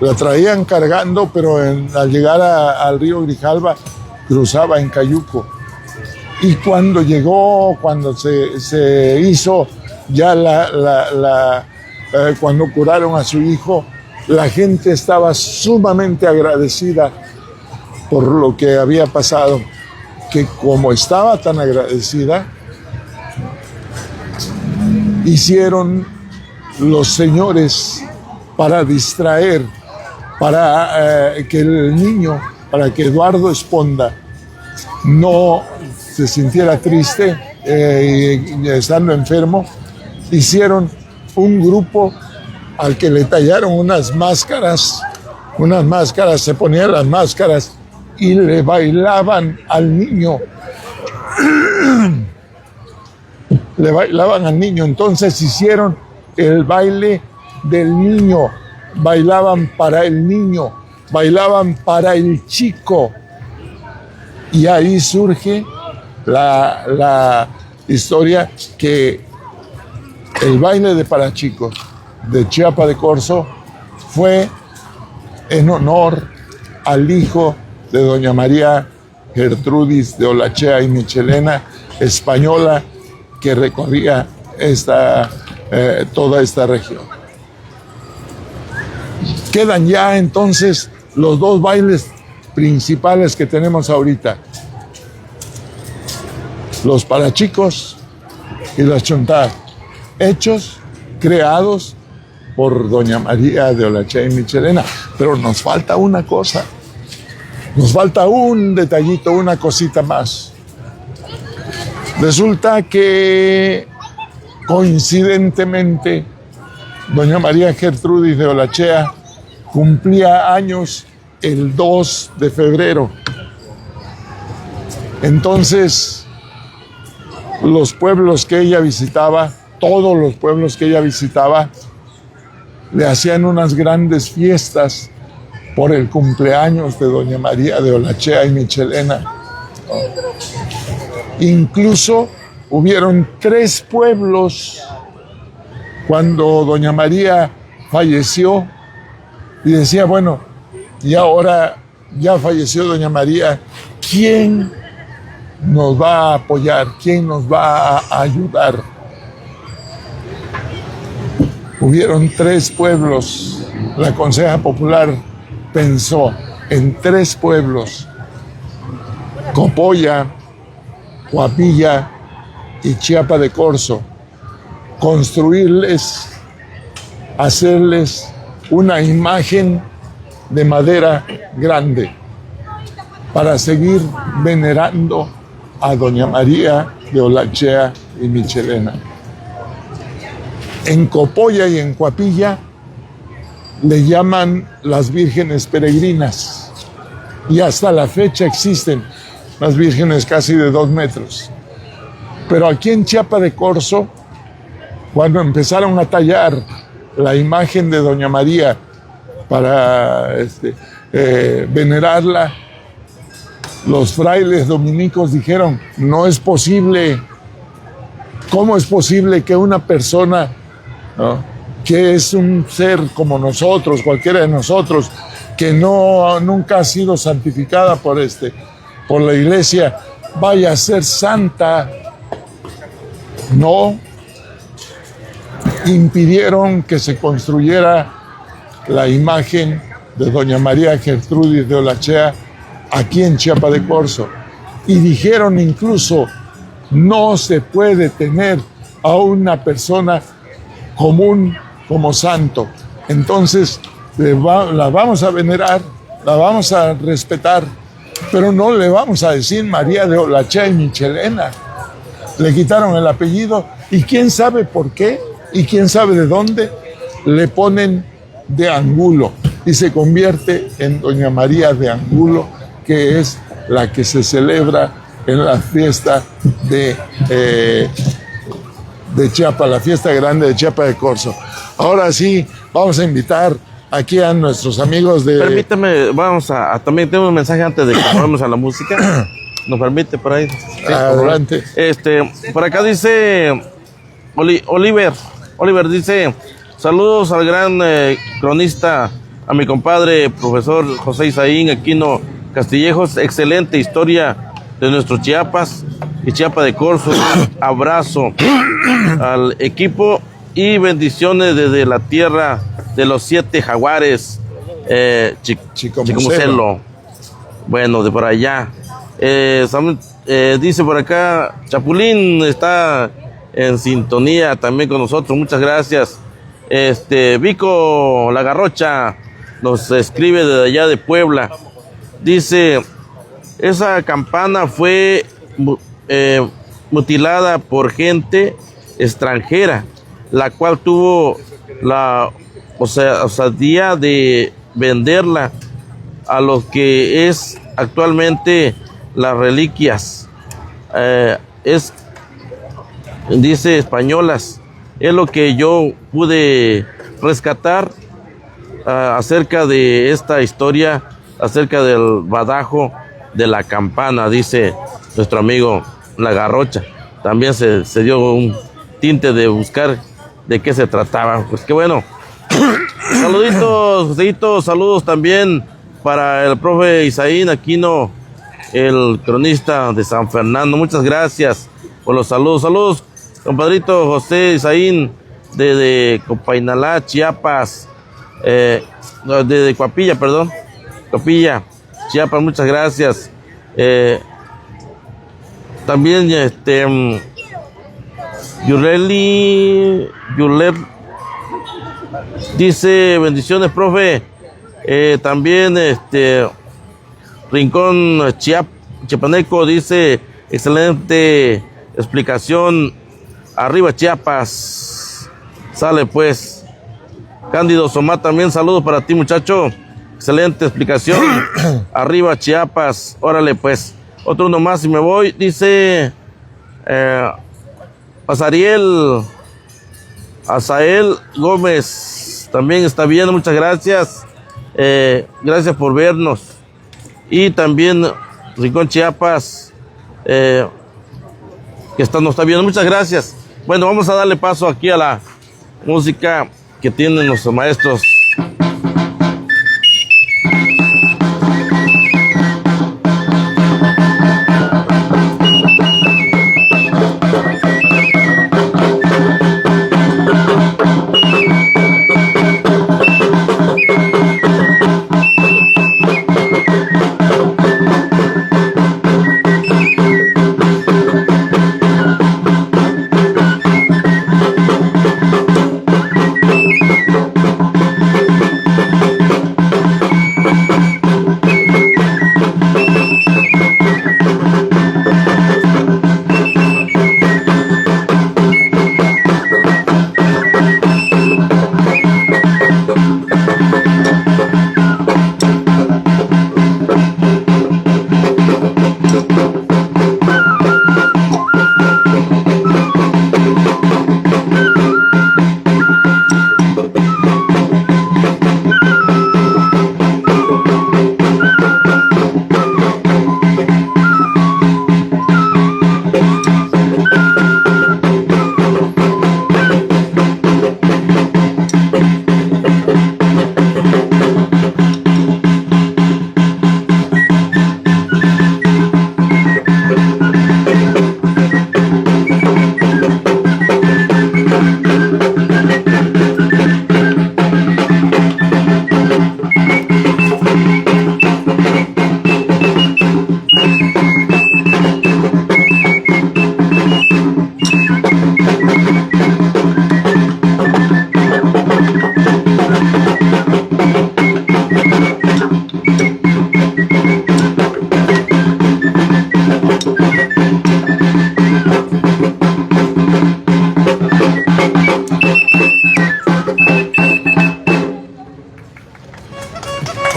La traían cargando, pero al llegar al río Grijalva, cruzaba en cayuco. Y cuando se hizo ya cuando curaron a su hijo, la gente estaba sumamente agradecida por lo que había pasado, que como estaba tan agradecida, hicieron los señores para distraer, para que el niño, para que Eduardo Esponda no se sintiera triste estando enfermo, hicieron un grupo al que le tallaron unas máscaras, se ponían las máscaras y le bailaban al niño. Le bailaban al niño, entonces hicieron el baile del niño, bailaban para el niño, bailaban para el chico. Y ahí surge la historia que el baile de parachicos de Chiapa de Corzo fue en honor al hijo de doña María Gertrudis de Olachea y Michelena, española, que recorría toda esta región. Quedan ya entonces los dos bailes principales que tenemos ahorita: los parachicos y las chontar, hechos, creados por doña María de Olachea y Michelena. Pero nos falta una cosa, nos falta un detallito, una cosita más. Resulta que coincidentemente doña María Gertrudis de Olachea cumplía años el 2 de febrero. Entonces, los pueblos que ella visitaba, todos los pueblos que ella visitaba, le hacían unas grandes fiestas por el cumpleaños de doña María de Olachea y Michelena. Incluso hubieron 3 pueblos cuando doña María falleció, y decía, bueno, y ahora ya falleció doña María, ¿quién nos va a apoyar? ¿Quién nos va a ayudar? Hubieron 3 pueblos. La Conseja Popular pensó en 3 pueblos: Copolla, Coapilla y Chiapa de Corzo. Construirles, hacerles una imagen de madera grande para seguir venerando a doña María de Olachea y Michelena. En Copolla y en Coapilla le llaman las vírgenes peregrinas, y hasta la fecha existen las vírgenes casi de 2 metros. Pero aquí en Chiapa de Corzo, cuando empezaron a tallar la imagen de doña María para venerarla, los frailes dominicos dijeron, no es posible. ¿Cómo es posible que una persona, ¿no?, que es un ser como nosotros, cualquiera de nosotros, que nunca ha sido santificada por la iglesia, vaya a ser santa? No. Impidieron que se construyera la imagen de doña María Gertrudis de Olachea aquí en Chiapa de Corzo. Y dijeron incluso, no se puede tener a una persona común como santo. Entonces la vamos a venerar, la vamos a respetar, pero no le vamos a decir María de Olachea y Michelena. Le quitaron el apellido, y quién sabe por qué, y quién sabe de dónde le ponen de Angulo, y se convierte en doña María de Angulo, que es la que se celebra en la fiesta de Chiapa, la fiesta grande de Chiapa de Corzo. Ahora sí, vamos a invitar aquí a nuestros amigos de... Permítame, vamos a también tengo un mensaje antes de que vamos a la música. ¿Nos permite por ahí? Sí, adelante. Por acá dice Oliver dice, saludos al gran cronista, a mi compadre profesor José Isaín Aquino Castillejos, excelente historia de nuestros Chiapas y Chiapa de Corzo. abrazo al equipo y bendiciones desde la tierra de los 7 jaguares, Chicomucelo. Bueno, de por allá. Dice por acá, Chapulín está en sintonía también con nosotros, muchas gracias. Vico La Garrocha nos escribe desde allá de Puebla. Dice, esa campana fue mutilada por gente extranjera, la cual tuvo la osadía de venderla a lo que es actualmente las reliquias, dice españolas. Es lo que yo pude rescatar acerca de esta historia, acerca del badajo de la campana, dice nuestro amigo La Garrocha. También se dio un tinte de buscar de qué se trataba. Pues qué bueno. Saluditos, Joséito, saludos también para el profe Isaín Aquino, el cronista de San Fernando. Muchas gracias por los saludos. Saludos, compadrito José Isaín, de Copainalá, Chiapas, de Coapilla, perdón. Coapilla, Chiapas, muchas gracias. También, Yuler dice, bendiciones, profe. También, Rincón Chiapaneco dice, excelente explicación. Arriba Chiapas. Sale pues. Cándido Somá también, saludos para ti, muchacho. Excelente explicación. Arriba Chiapas. Órale pues. Otro uno más y me voy. Dice Azael Gómez. También está bien, muchas gracias. Gracias por vernos. Y también Rincón Chiapas, que nos está viendo. Muchas gracias. Bueno, vamos a darle paso aquí a la música que tienen nuestros maestros.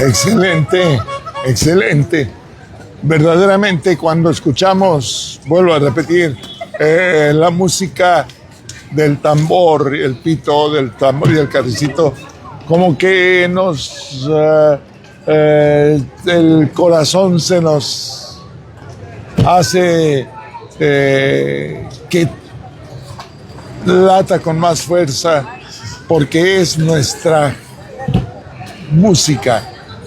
Excelente, excelente. Verdaderamente cuando escuchamos, vuelvo a repetir, la música del tambor, el pito del tambor y el carricito, como que el corazón se nos hace que lata con más fuerza, porque es nuestra música,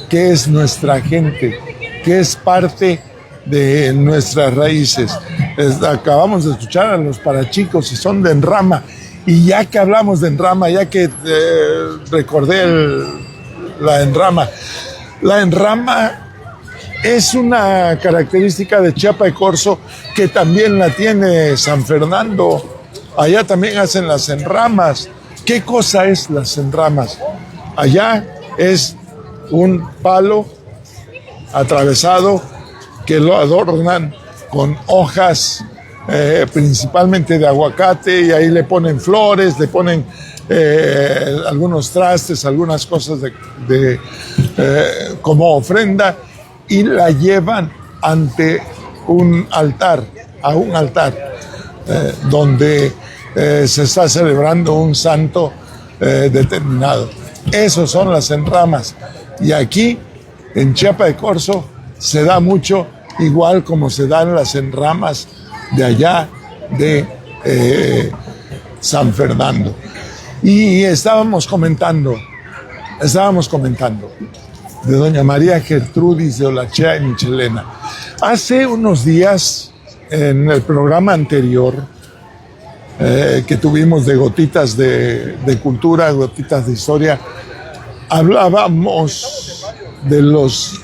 que es nuestra gente, que es parte de nuestras raíces. Acabamos de escuchar a los Parachicos y son de Enrama. Y ya que hablamos de Enrama, ya que recordé la Enrama es una característica de Chiapa de Corzo que también la tiene San Fernando. Allá también hacen las enramas. ¿Qué cosa es las enramas? Allá es un palo atravesado que lo adornan con hojas principalmente de aguacate, y ahí le ponen flores, le ponen algunos trastes, algunas cosas como ofrenda, y la llevan ante un altar, donde se está celebrando un santo determinado. Esos son las enramas. Y aquí, en Chiapa de Corzo, se da mucho, igual como se dan las enramas de allá de San Fernando. Y estábamos comentando de doña María Gertrudis de Olachea y Michelena. Hace unos días, en el programa anterior que tuvimos de Gotitas de Cultura, Gotitas de Historia, hablábamos de los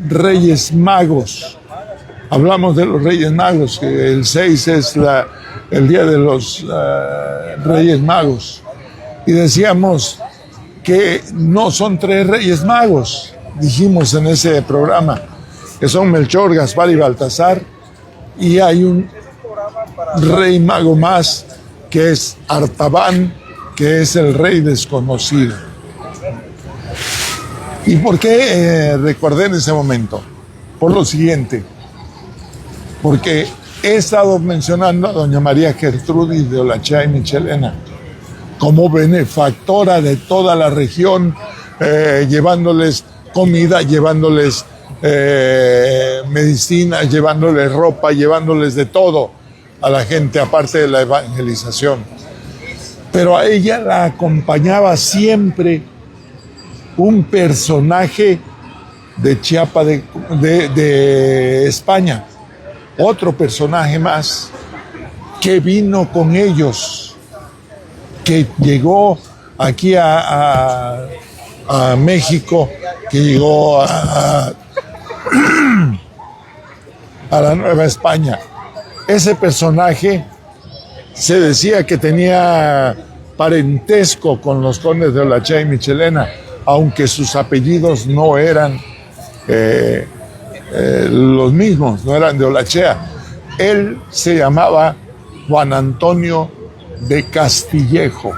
Reyes Magos. Hablamos de los Reyes Magos, que el 6 es el día de los Reyes Magos. Y decíamos que no son 3 Reyes Magos, dijimos en ese programa, que son Melchor, Gaspar y Baltasar, y hay un Rey Mago más, que es Artaban, que es el rey desconocido. ¿Y por qué recordé en ese momento? Por lo siguiente, porque he estado mencionando a doña María Gertrudis de Olachea y Michelena como benefactora de toda la región, llevándoles comida, llevándoles medicina, llevándoles ropa, llevándoles de todo a la gente, aparte de la evangelización. Pero a ella la acompañaba siempre un personaje de Chiapa de España, otro personaje más que vino con ellos, que llegó aquí a México, que llegó a la Nueva España. Ese personaje se decía que tenía parentesco con los condes de Olachea y Michelena, aunque sus apellidos no eran los mismos, no eran de Olachea. Él se llamaba Juan Antonio de Castillejo.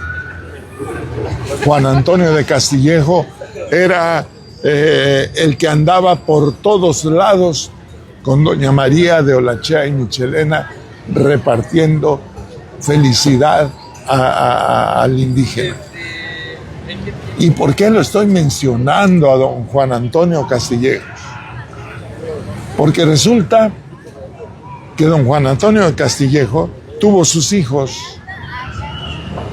Juan Antonio de Castillejo era el que andaba por todos lados con doña María de Olachea y Michelena, repartiendo felicidad al indígena. ¿Y por qué lo estoy mencionando a don Juan Antonio Castillejo? Porque resulta que don Juan Antonio de Castillejo tuvo sus hijos.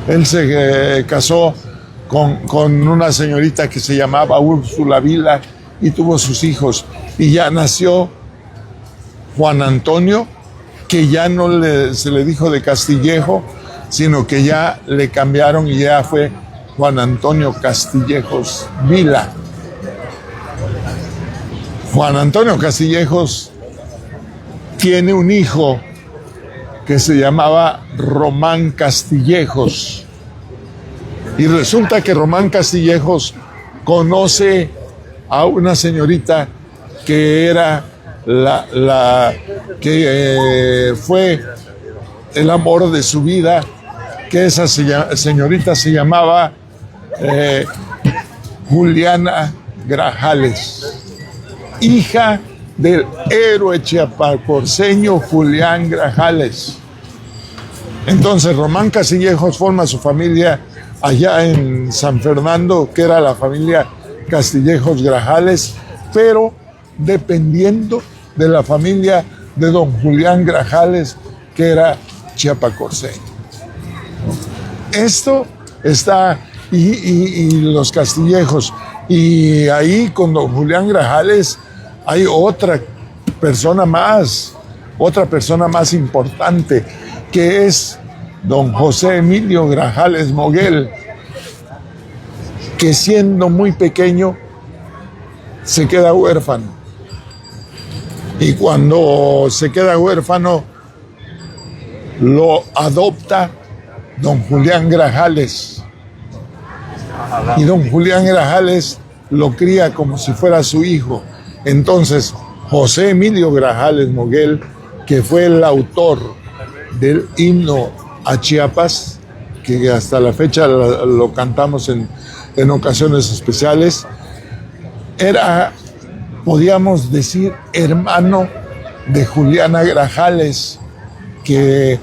Él se casó con una señorita que se llamaba Úrsula Vila y tuvo sus hijos. Y ya nació Juan Antonio, que ya no se le dijo de Castillejo, sino que ya le cambiaron y ya fue Juan Antonio Castillejos Vila. Juan Antonio Castillejos tiene un hijo que se llamaba Román Castillejos. Y resulta que Román Castillejos conoce a una señorita que era que fue el amor de su vida, que esa señorita se llamaba Juliana Grajales, hija del héroe chiapacorceño Julián Grajales. Entonces Román Castillejos forma su familia allá en San Fernando, que era la familia Castillejos Grajales, pero dependiendo de la familia de don Julián Grajales, que era chiapacorceño. Esto está, y los Castillejos, y ahí con don Julián Grajales hay otra persona más importante, que es don José Emilio Grajales Moguel, que siendo muy pequeño se queda huérfano. Y cuando se queda huérfano, lo adopta don Julián Grajales. Y don Julián Grajales lo cría como si fuera su hijo. Entonces, José Emilio Grajales Moguel, que fue el autor del himno a Chiapas, que hasta la fecha lo cantamos en ocasiones especiales, era, podíamos decir, hermano de Juliana Grajales, que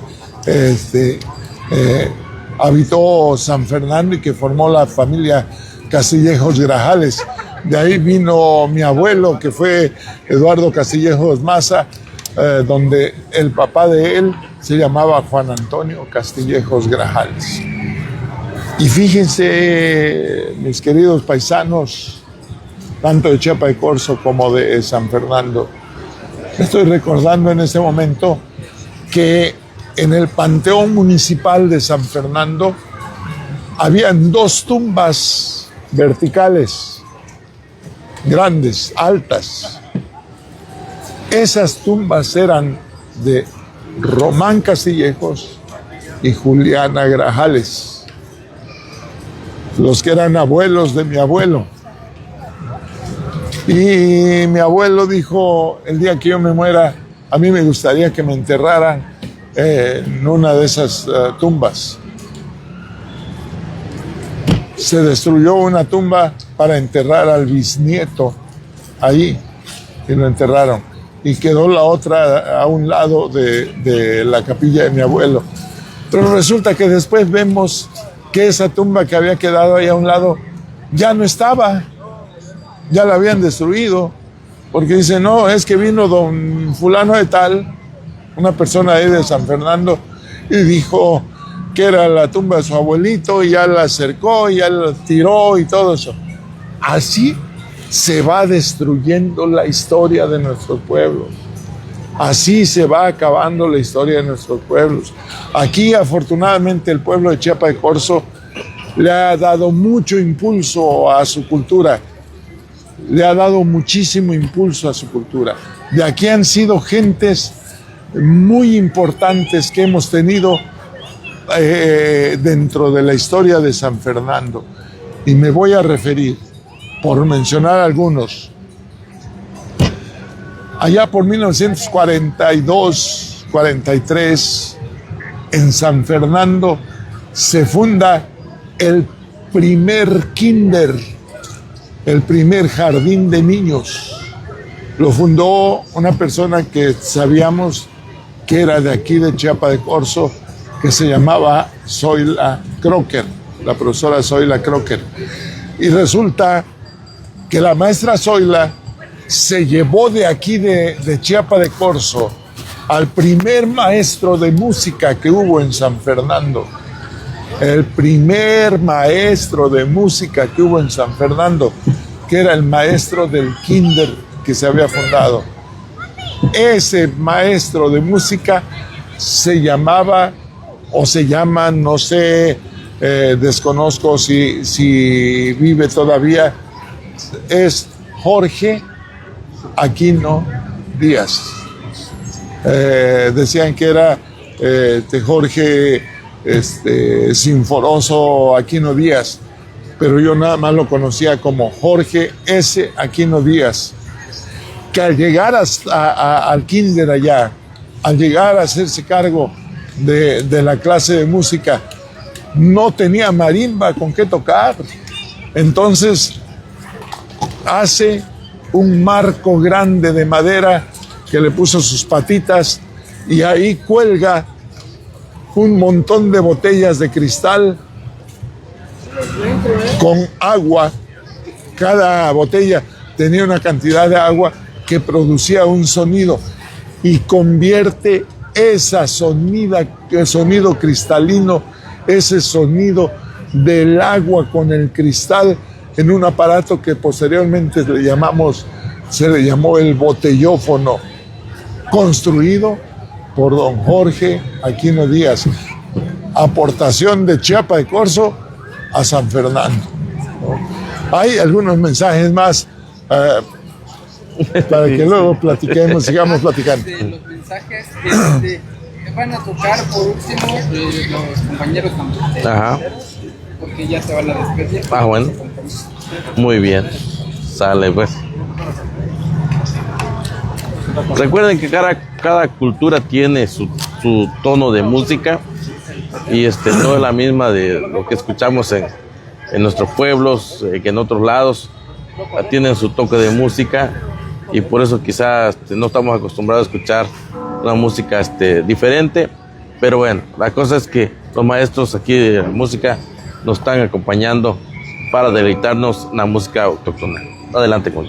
habitó San Fernando y que formó la familia Castillejos Grajales. De ahí vino mi abuelo, que fue Eduardo Castillejos Maza, donde el papá de él se llamaba Juan Antonio Castillejos Grajales. Y fíjense, mis queridos paisanos, tanto de Chiapa de Corzo como de San Fernando, estoy recordando en este momento que en el Panteón Municipal de San Fernando habían 2 tumbas verticales, grandes, altas. Esas tumbas eran de Román Castillejos y Juliana Grajales, los que eran abuelos de mi abuelo. Y mi abuelo dijo, el día que yo me muera, a mí me gustaría que me enterraran en una de esas tumbas. Se destruyó una tumba para enterrar al bisnieto ahí, y lo enterraron. Y quedó la otra a un lado de la capilla de mi abuelo. Pero resulta que después vemos que esa tumba que había quedado ahí a un lado ya no estaba, ya la habían destruido, porque dice, no, es que vino don fulano de tal, una persona ahí de San Fernando, y dijo que era la tumba de su abuelito, y ya la acercó, y ya la tiró y todo eso. Así se va destruyendo la historia de nuestros pueblos. Así se va acabando la historia de nuestros pueblos. Aquí, afortunadamente, el pueblo de Chiapa de Corzo le ha dado mucho impulso a su cultura. Le ha dado muchísimo impulso a su cultura. De aquí han sido gentes muy importantes que hemos tenido dentro de la historia de San Fernando. Y me voy a referir, por mencionar algunos, allá por 1942, 43, en San Fernando se funda el primer kinder, el primer jardín de niños. Lo fundó una persona que sabíamos que era de aquí de Chiapa de Corzo, que se llamaba Zoila Crocker, la profesora Zoila Crocker. Y resulta que la maestra Zoila se llevó de aquí de Chiapa de Corzo al primer maestro de música que hubo en San Fernando. El primer maestro de música que hubo en San Fernando, que era el maestro del kinder que se había fundado. Ese maestro de música se llamaba, o se llama, no sé, desconozco si vive todavía, es Jorge Aquino Díaz. Decían que era Jorge Sinforoso Aquino Díaz, pero yo nada más lo conocía como Jorge S. Aquino Díaz, que al llegar al kinder allá, al llegar a hacerse cargo de la clase de música, no tenía marimba con qué tocar. Entonces hace un marco grande de madera que le puso sus patitas, y ahí cuelga un montón de botellas de cristal con agua. Cada botella tenía una cantidad de agua que producía un sonido, y convierte ese sonido cristalino, ese sonido del agua con el cristal, en un aparato que posteriormente se le llamó el botellófono, construido por don Jorge Aquino Díaz. Aportación de Chiapa de Corzo a San Fernando. Hay algunos mensajes más para que luego platiquemos, sigamos platicando. Los mensajes que van a tocar por último los compañeros también. Ajá. Porque ya se van a despedir. Ah, bueno. Muy bien. Sale, pues. Recuerden que cada cultura tiene su tono de música, y no es la misma de lo que escuchamos en nuestros pueblos, que en otros lados. Tienen su toque de música, y por eso quizás no estamos acostumbrados a escuchar una música diferente. Pero bueno, la cosa es que los maestros aquí de música nos están acompañando para deleitarnos la música autóctona. Adelante con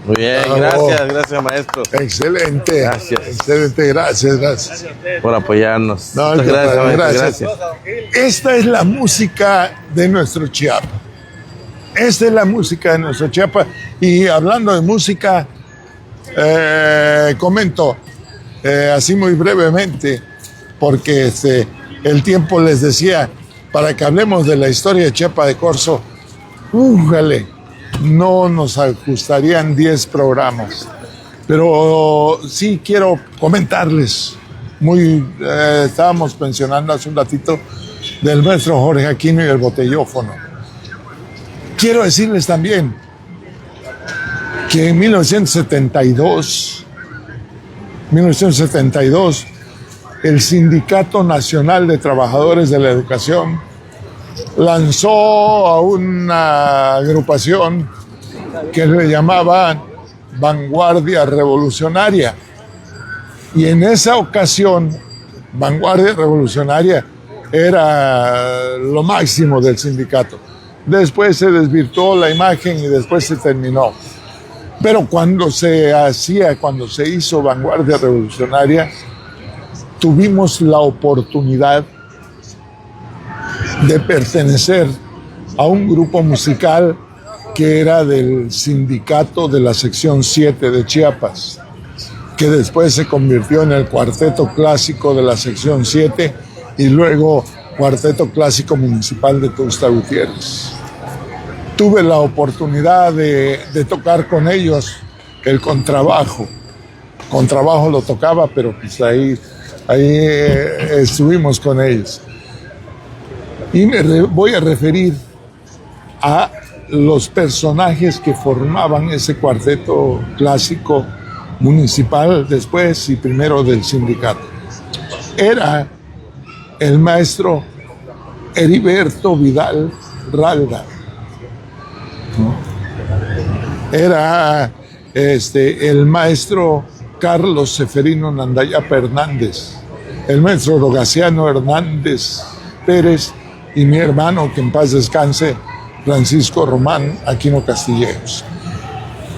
Muy bien, gracias maestro. Excelente. Gracias. Excelente, gracias. Por apoyarnos. No, Muchas gracias, maestro, gracias. Esta es la música de nuestro Chiapas. Esta es la música de nuestro Chiapas. Y hablando de música, comento así muy brevemente, porque el tiempo les decía, para que hablemos de la historia de Chiapa de Corzo, no nos ajustarían 10 programas. Pero sí quiero comentarles, estábamos mencionando hace un ratito del maestro Jorge Aquino y el botellófono. Quiero decirles también que en 1972, el Sindicato Nacional de Trabajadores de la Educación lanzó a una agrupación que le llamaban Vanguardia Revolucionaria. Y en esa ocasión, Vanguardia Revolucionaria era lo máximo del sindicato. Después se desvirtuó la imagen y después se terminó. Pero cuando se hizo Vanguardia Revolucionaria, tuvimos la oportunidad de pertenecer a un grupo musical que era del sindicato de la sección 7 de Chiapas, que después se convirtió en el cuarteto clásico de la sección 7 y luego cuarteto clásico municipal de Tuxtla Gutiérrez. Tuve la oportunidad de tocar con ellos el contrabajo. Contrabajo lo tocaba, pero pues ahí estuvimos con ellos. Y me voy a referir a los personajes que formaban ese cuarteto clásico municipal después y primero del sindicato. Era el maestro Heriberto Vidal Ralda. Era el maestro Carlos Seferino Nandayapa Hernández, el maestro Rogaciano Hernández Pérez y mi hermano, que en paz descanse, Francisco Román Aquino Castilleros.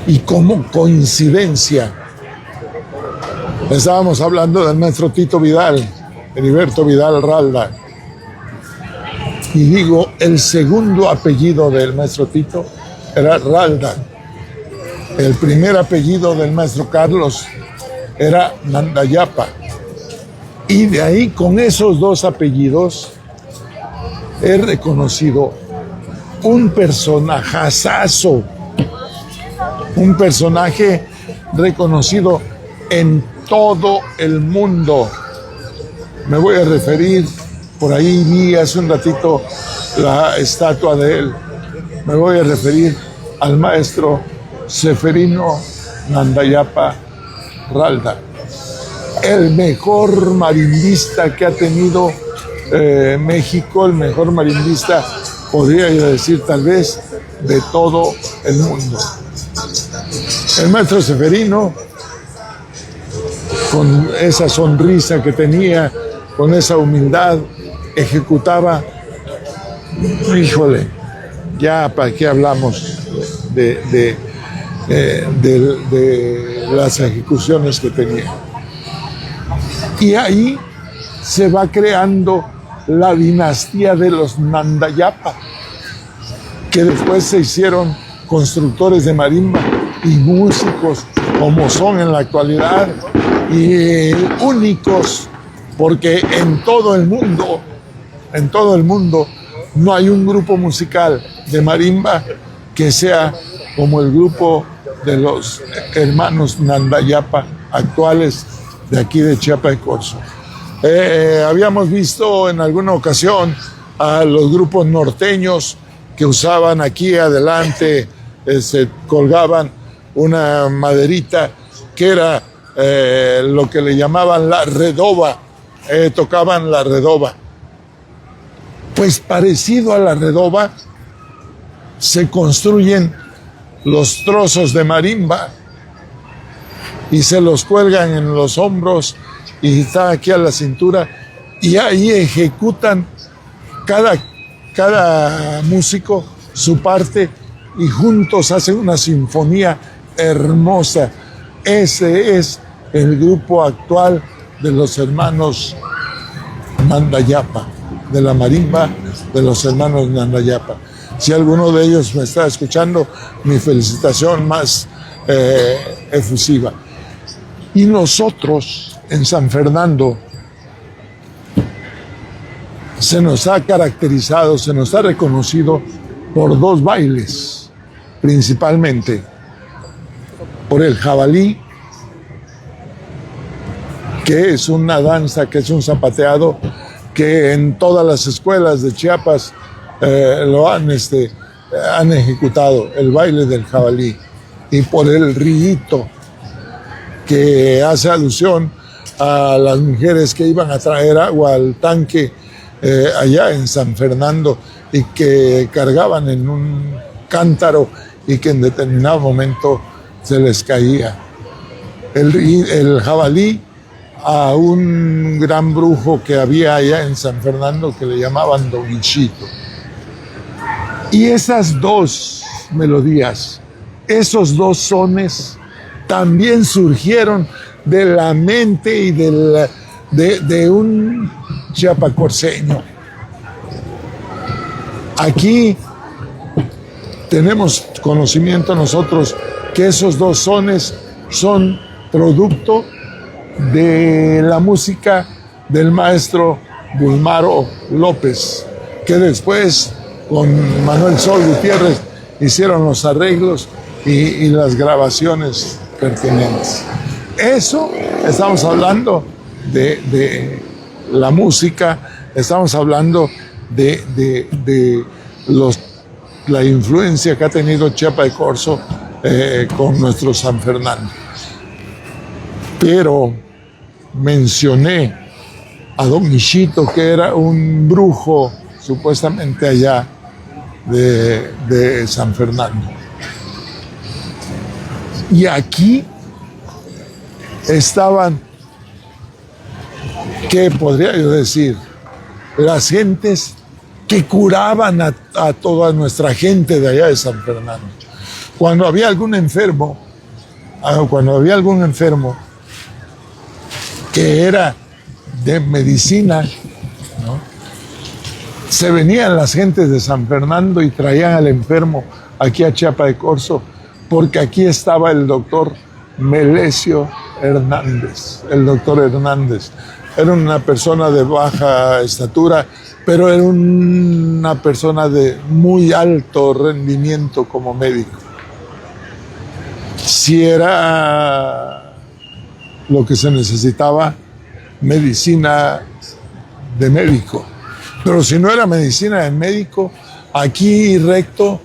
Y como coincidencia, estábamos hablando del maestro Tito Vidal, Heriberto Vidal Ralda, y digo, el segundo apellido del maestro Tito era Ralda. El primer apellido del maestro Carlos era Nandayapa. Y de ahí, con esos dos apellidos, he reconocido un personajazazo, un personaje reconocido en todo el mundo. Me voy a referir, por ahí vi hace un ratito la estatua de él, me voy a referir al maestro Seferino Nandayapa Ralda, el mejor marimbista que ha tenido México, el mejor marimbista, podría yo decir tal vez, de todo el mundo. El maestro Seferino, con esa sonrisa que tenía, con esa humildad, ejecutaba, híjole, ya para qué hablamos de las ejecuciones que tenía. Y ahí se va creando la dinastía de los Nandayapa, que después se hicieron constructores de marimba y músicos como son en la actualidad, y únicos, porque en todo el mundo no hay un grupo musical de marimba que sea como el grupo de los hermanos Nandayapa actuales de aquí de Chiapa de Corzo. Habíamos visto en alguna ocasión a los grupos norteños que usaban aquí adelante, colgaban una maderita que era lo que le llamaban la redoba, tocaban la redoba. Pues parecido a la redoba se construyen los trozos de marimba y se los cuelgan en los hombros y está aquí a la cintura, y ahí ejecutan cada músico su parte y juntos hacen una sinfonía hermosa. Ese es el grupo actual de los hermanos Nandayapa, de la marimba de los hermanos Nandayapa. Si alguno de ellos me está escuchando, mi felicitación más efusiva. Y nosotros en San Fernando se nos ha caracterizado, se nos ha reconocido por dos bailes, principalmente por el jabalí, que es una danza, que es un zapateado que en todas las escuelas de Chiapas lo han ejecutado, el baile del jabalí, y por el rillito, que hace alusión a las mujeres que iban a traer agua al tanque allá en San Fernando y que cargaban en un cántaro y que en determinado momento se les caía. El jabalí a un gran brujo que había allá en San Fernando que le llamaban Don Ichito. Y esas dos melodías, esos dos sones, también surgieron de la mente y de un chiapacorceño. Aquí tenemos conocimiento nosotros que esos dos sones son producto de la música del maestro Bulmaro López, que después con Manuel Sol Gutiérrez hicieron los arreglos y las grabaciones pertinentes. Eso, estamos hablando de la música, estamos hablando de la influencia que ha tenido Chiapa de Corzo con nuestro San Fernando. Pero mencioné a Don Ichito, que era un brujo supuestamente allá de San Fernando. Y aquí estaban, ¿qué podría yo decir? Las gentes que curaban a toda nuestra gente de allá de San Fernando. Cuando había algún enfermo que era de medicina, ¿no?, se venían las gentes de San Fernando y traían al enfermo aquí a Chiapa de Corzo, porque aquí estaba el doctor Melesio Hernández, el doctor Hernández, era una persona de baja estatura, pero era una persona de muy alto rendimiento como médico. Si era lo que se necesitaba, medicina de médico. Pero si no era medicina de médico, aquí recto,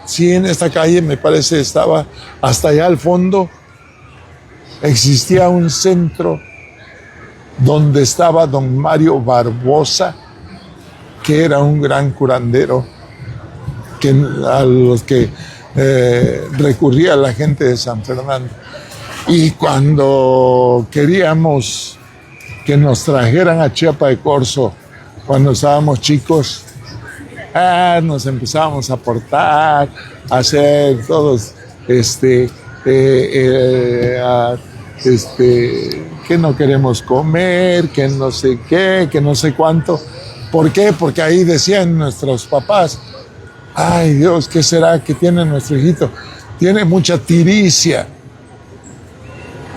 sí, en esta calle, me parece, estaba hasta allá al fondo, existía un centro donde estaba don Mario Barbosa, que era un gran curandero, a los que recurría la gente de San Fernando. Y cuando queríamos que nos trajeran a Chiapa de Corzo, cuando estábamos chicos, nos empezábamos a portar, a hacer todos, que no queremos comer, que no sé qué, que no sé cuánto. ¿Por qué? Porque ahí decían nuestros papás, ay Dios, ¿qué será que tiene nuestro hijito? Tiene mucha tiricia.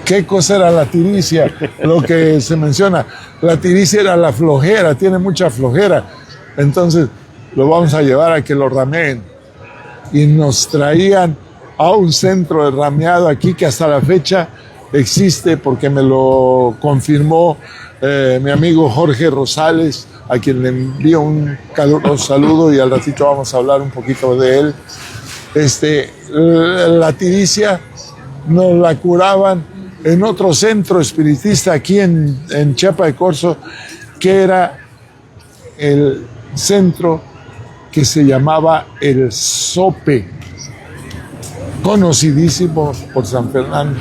¿Qué cosa era la tiricia? Lo que se menciona, la tiricia era la flojera, tiene mucha flojera. Entonces lo vamos a llevar a que lo rameen. Y nos traían a un centro de rameado aquí que hasta la fecha existe, porque me lo confirmó mi amigo Jorge Rosales, a quien le envío un caluroso saludo y al ratito vamos a hablar un poquito de él. La tiricia nos la curaban en otro centro espiritista aquí en Chiapa de Corzo, que era el centro que se llamaba El Sope, conocidísimo por San Fernando.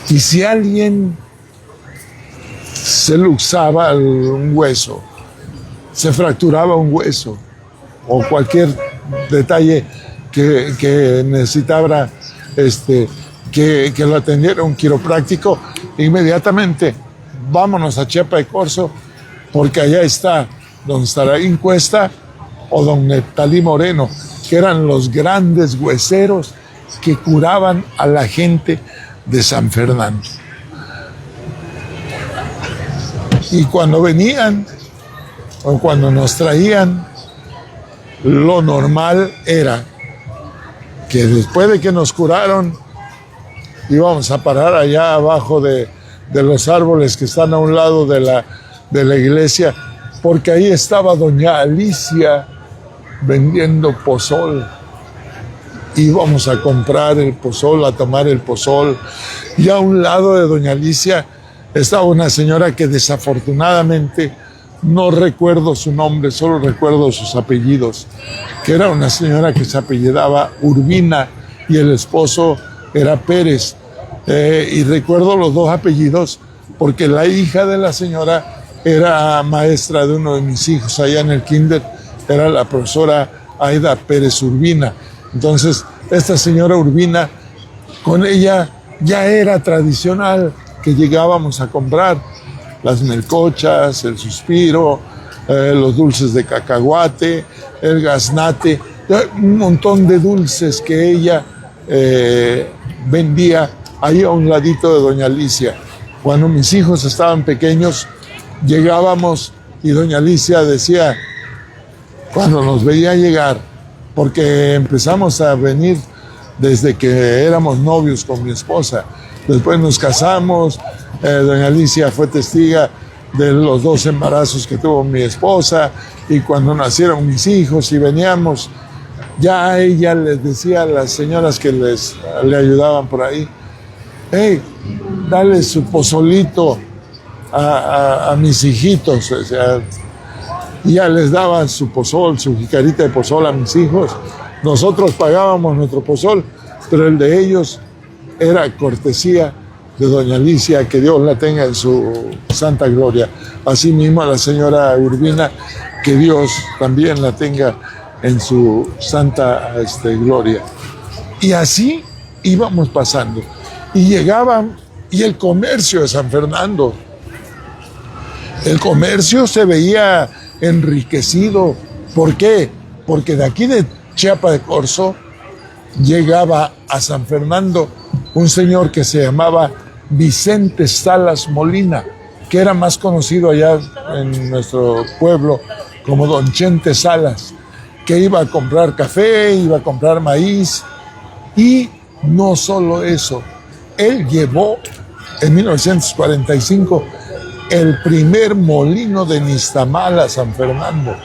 Y si alguien se luxaba un hueso, se fracturaba un hueso o cualquier detalle que necesitara que lo atendiera un quiropráctico, inmediatamente vámonos a Chiapa de Corzo, porque allá está don Saraín Cuesta o don Neptalí Moreno, que eran los grandes hueseros que curaban a la gente de San Fernando. Y cuando venían o cuando nos traían, lo normal era que después de que nos curaron, íbamos a parar allá abajo de los árboles que están a un lado de la iglesia, porque ahí estaba doña Alicia vendiendo pozol. Íbamos a comprar el pozol, a tomar el pozol, y a un lado de doña Alicia estaba una señora que desafortunadamente no recuerdo su nombre, solo recuerdo sus apellidos, que era una señora que se apellidaba Urbina y el esposo era Pérez. Y recuerdo los dos apellidos porque la hija de la señora era maestra de uno de mis hijos allá en el kinder, era la profesora Aida Pérez Urbina. Entonces, esta señora Urbina, con ella ya era tradicional que llegábamos a comprar las melcochas, el suspiro, los dulces de cacahuate, el gaznate, un montón de dulces que ella vendía ahí a un ladito de doña Alicia. Cuando mis hijos estaban pequeños, llegábamos y doña Alicia decía, cuando nos veía llegar, porque empezamos a venir desde que éramos novios con mi esposa, después nos casamos, doña Alicia fue testiga de los 2 embarazos que tuvo mi esposa, y cuando nacieron mis hijos y veníamos, ya ella les decía a las señoras que le ayudaban por ahí, hey, dale su pozolito a mis hijitos, o sea, y ya les daban su pozol, su jicarita de pozol a mis hijos. Nosotros pagábamos nuestro pozol, pero el de ellos era cortesía de doña Alicia, que Dios la tenga en su santa gloria. Asimismo a la señora Urbina, que Dios también la tenga en su santa gloria. Y así íbamos pasando. Y llegaban, y el comercio de San Fernando, el comercio se veía enriquecido. ¿Por qué? Porque de aquí de Chiapa de Corzo llegaba a San Fernando un señor que se llamaba Vicente Salas Molina, que era más conocido allá en nuestro pueblo como Don Chente Salas, que iba a comprar café, iba a comprar maíz, y no solo eso, él llevó en 1945 el primer molino de Nixtamal a San Fernando,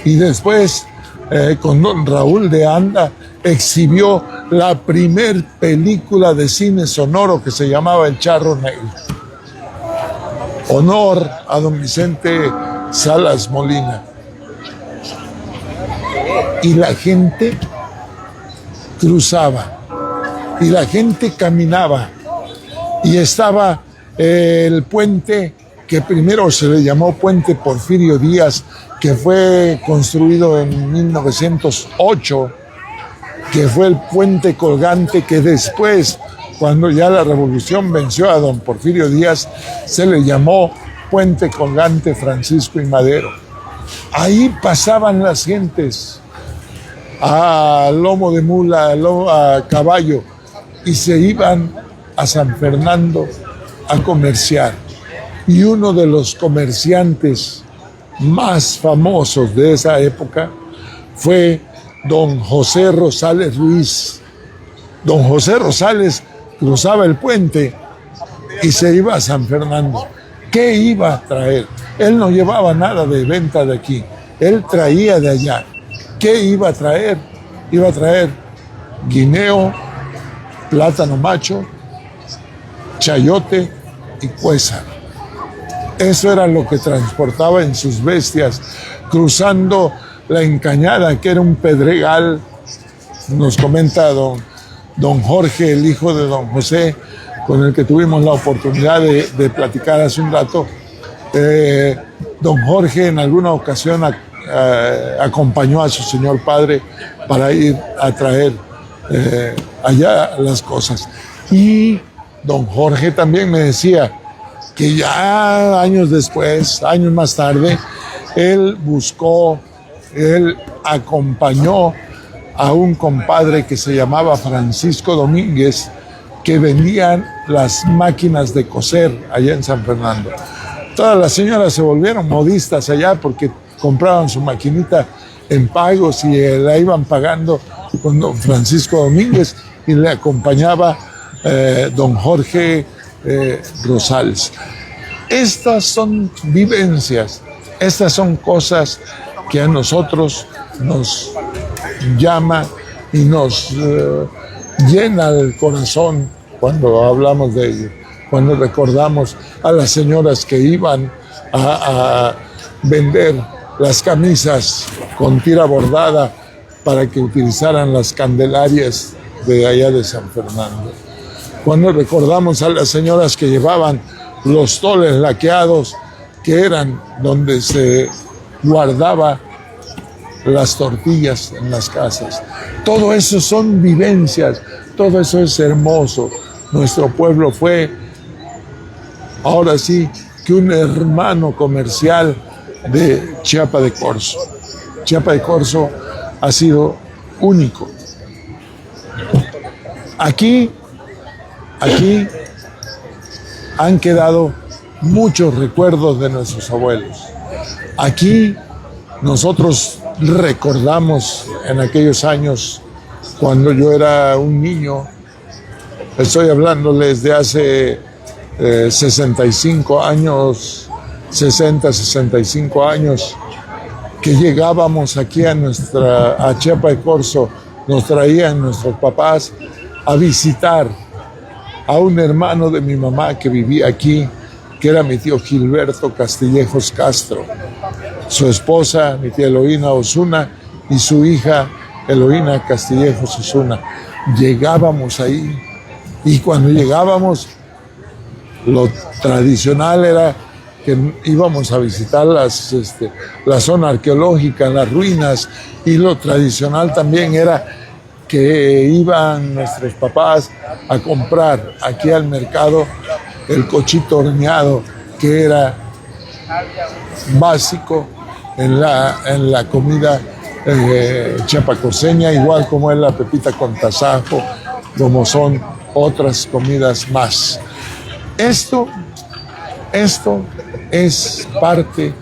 y después con don Raúl de Anda exhibió la primer película de cine sonoro que se llamaba El Charro Negro. Honor a don Vicente Salas Molina. Y la gente cruzaba, y la gente caminaba, y estaba el puente que primero se le llamó Puente Porfirio Díaz, que fue construido en 1908, que fue el puente colgante que después, cuando ya la revolución venció a don Porfirio Díaz, se le llamó Puente Colgante Francisco y Madero. Ahí pasaban las gentes a lomo de mula, a caballo, y se iban a San Fernando a comerciar. Y uno de los comerciantes más famosos de esa época fue don José Rosales Ruiz. Don José Rosales cruzaba el puente y se iba a San Fernando. ¿Qué iba a traer? Él no llevaba nada de venta de aquí, él traía de allá. ¿Qué iba a traer? Iba a traer guineo, plátano macho, chayote y cueza. Eso era lo que transportaba en sus bestias, cruzando la Encañada, que era un pedregal. Nos comenta don Jorge, el hijo de don José, con el que tuvimos la oportunidad de platicar hace un rato. Don Jorge en alguna ocasión acompañó a su señor padre para ir a traer allá las cosas. Y don Jorge también me decía que ya años después, años más tarde, él acompañó a un compadre que se llamaba Francisco Domínguez, que vendían las máquinas de coser allá en San Fernando. Todas las señoras se volvieron modistas allá porque compraban su maquinita en pagos y la iban pagando con don Francisco Domínguez, y le acompañaba don Jorge Rosales. Estas son vivencias, estas son cosas que a nosotros nos llama y nos llena el corazón cuando hablamos de ello, cuando recordamos a las señoras que iban a vender las camisas con tira bordada para que utilizaran las candelarias de allá de San Fernando. Cuando recordamos a las señoras que llevaban los toles laqueados, que eran donde se guardaba las tortillas en las casas. Todo eso son vivencias, todo eso es hermoso. Nuestro pueblo fue, ahora sí, que un hermano comercial de Chiapa de Corzo. Chiapa de Corzo ha sido único. Aquí han quedado muchos recuerdos de nuestros abuelos. Aquí nosotros recordamos en aquellos años cuando yo era un niño, estoy hablándoles de hace 65 años, 60, 65 años, que llegábamos aquí a Chiapa de Corzo, nos traían nuestros papás a visitar a un hermano de mi mamá que vivía aquí, que era mi tío Gilberto Castillejos Castro, su esposa, mi tía Eloína Osuna, y su hija Eloína Castillejos Osuna. Llegábamos ahí, y cuando llegábamos, lo tradicional era que íbamos a visitar la zona arqueológica, las ruinas, y lo tradicional también era que iban nuestros papás a comprar aquí al mercado el cochito horneado, que era básico en la comida chiapacoseña, igual como es la pepita con tasajo, como son otras comidas más. Esto Esto es parte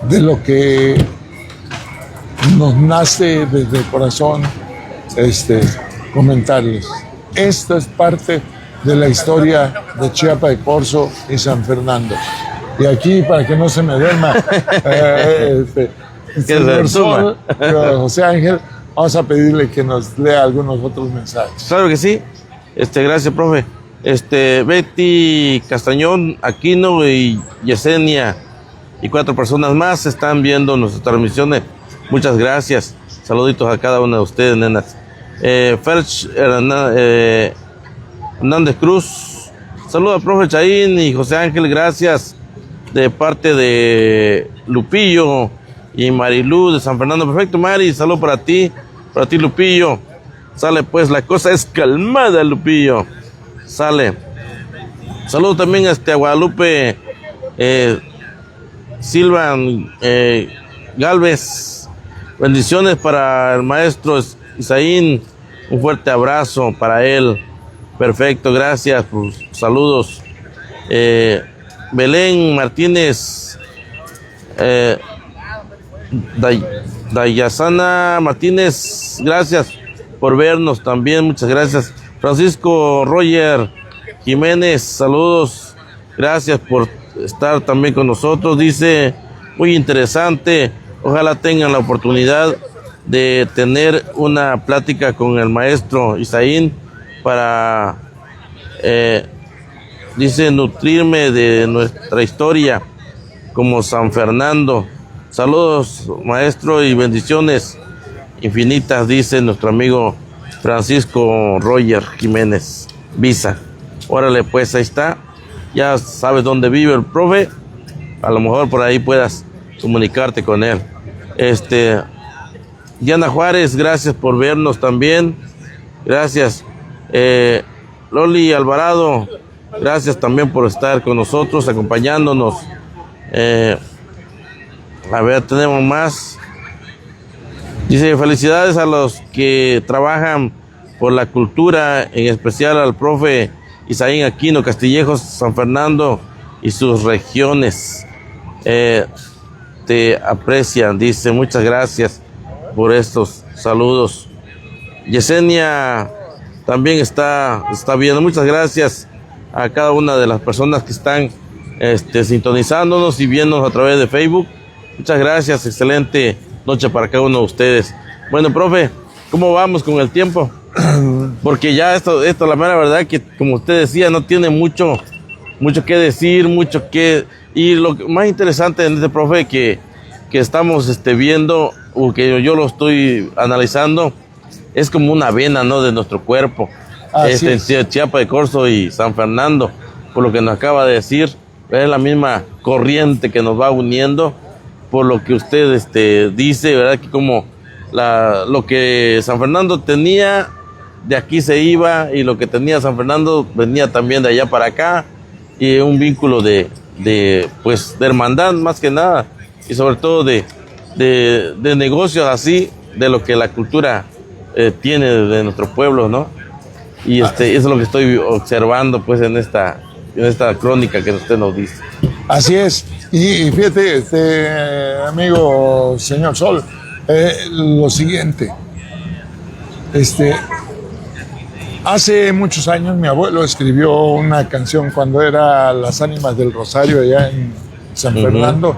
de lo que nos nace desde el corazón comentarles. Esto es parte de la historia de Chiapa de Corzo y San Fernando. Y aquí, para que no se me duerma, señor Sol, José Ángel, vamos a pedirle que nos lea algunos otros mensajes. Claro que sí. Gracias, profe. Betty Castañón, Aquino y Yesenia y 4 personas más están viendo nuestras transmisiones. Muchas gracias. Saluditos a cada una de ustedes, nenas. Ferch Hernández Cruz. Saludos al profe Chaín y José Ángel, gracias. De parte de Lupillo y Marilú de San Fernando. Perfecto, Mari, saludo para ti, Lupillo. Sale pues, la cosa es calmada, Lupillo. Sale. Saludo también a Guadalupe Silvan Galvez. Bendiciones para el maestro Isaín. Un fuerte abrazo para él. Perfecto, gracias por sus saludos. Belén Martínez, Dayasana Martínez, gracias por vernos también, muchas gracias. Francisco Roger Jiménez, saludos, gracias por estar también con nosotros. Dice, muy interesante, ojalá tengan la oportunidad de tener una plática con el maestro Isaín para, dice, nutrirme de nuestra historia como San Fernando. Saludos, maestro, y bendiciones infinitas, dice nuestro amigo Francisco Roger Jiménez Visa. Órale, pues ahí está. Ya sabes dónde vive el profe. A lo mejor por ahí puedas comunicarte con él. Diana Juárez, gracias por vernos también. Gracias. Loli Alvarado, gracias también por estar con nosotros, acompañándonos. A ver, tenemos más. Dice, felicidades a los que trabajan por la cultura, en especial al profe Isaín Aquino, Castillejos, San Fernando y sus regiones. Te aprecian, dice, muchas gracias por estos saludos. Yesenia también está viendo. Muchas gracias a cada una de las personas que están sintonizándonos y viéndonos a través de Facebook. Muchas gracias, excelente noche para cada uno de ustedes. Bueno, profe, ¿cómo vamos con el tiempo? Porque ya esto la mera verdad que, como usted decía, no tiene mucho que decir, mucho que... Y lo más interesante en este, profe, que estamos viendo, o que yo lo estoy analizando, es como una vena, ¿no?, de nuestro cuerpo. Chiapa de Corzo y San Fernando, por lo que nos acaba de decir, es la misma corriente que nos va uniendo, por lo que usted dice, ¿verdad?, que como lo que San Fernando tenía, de aquí se iba, y lo que tenía San Fernando venía también de allá para acá, y un vínculo de hermandad más que nada, y sobre todo de negocios así, de lo que la cultura tiene de nuestro pueblo, ¿no? Y eso es lo que estoy observando pues en esta crónica que usted nos dice. Así es. Y fíjate, amigo señor Sol, lo siguiente. Hace muchos años mi abuelo escribió una canción cuando era Las Ánimas del Rosario allá en San Fernando,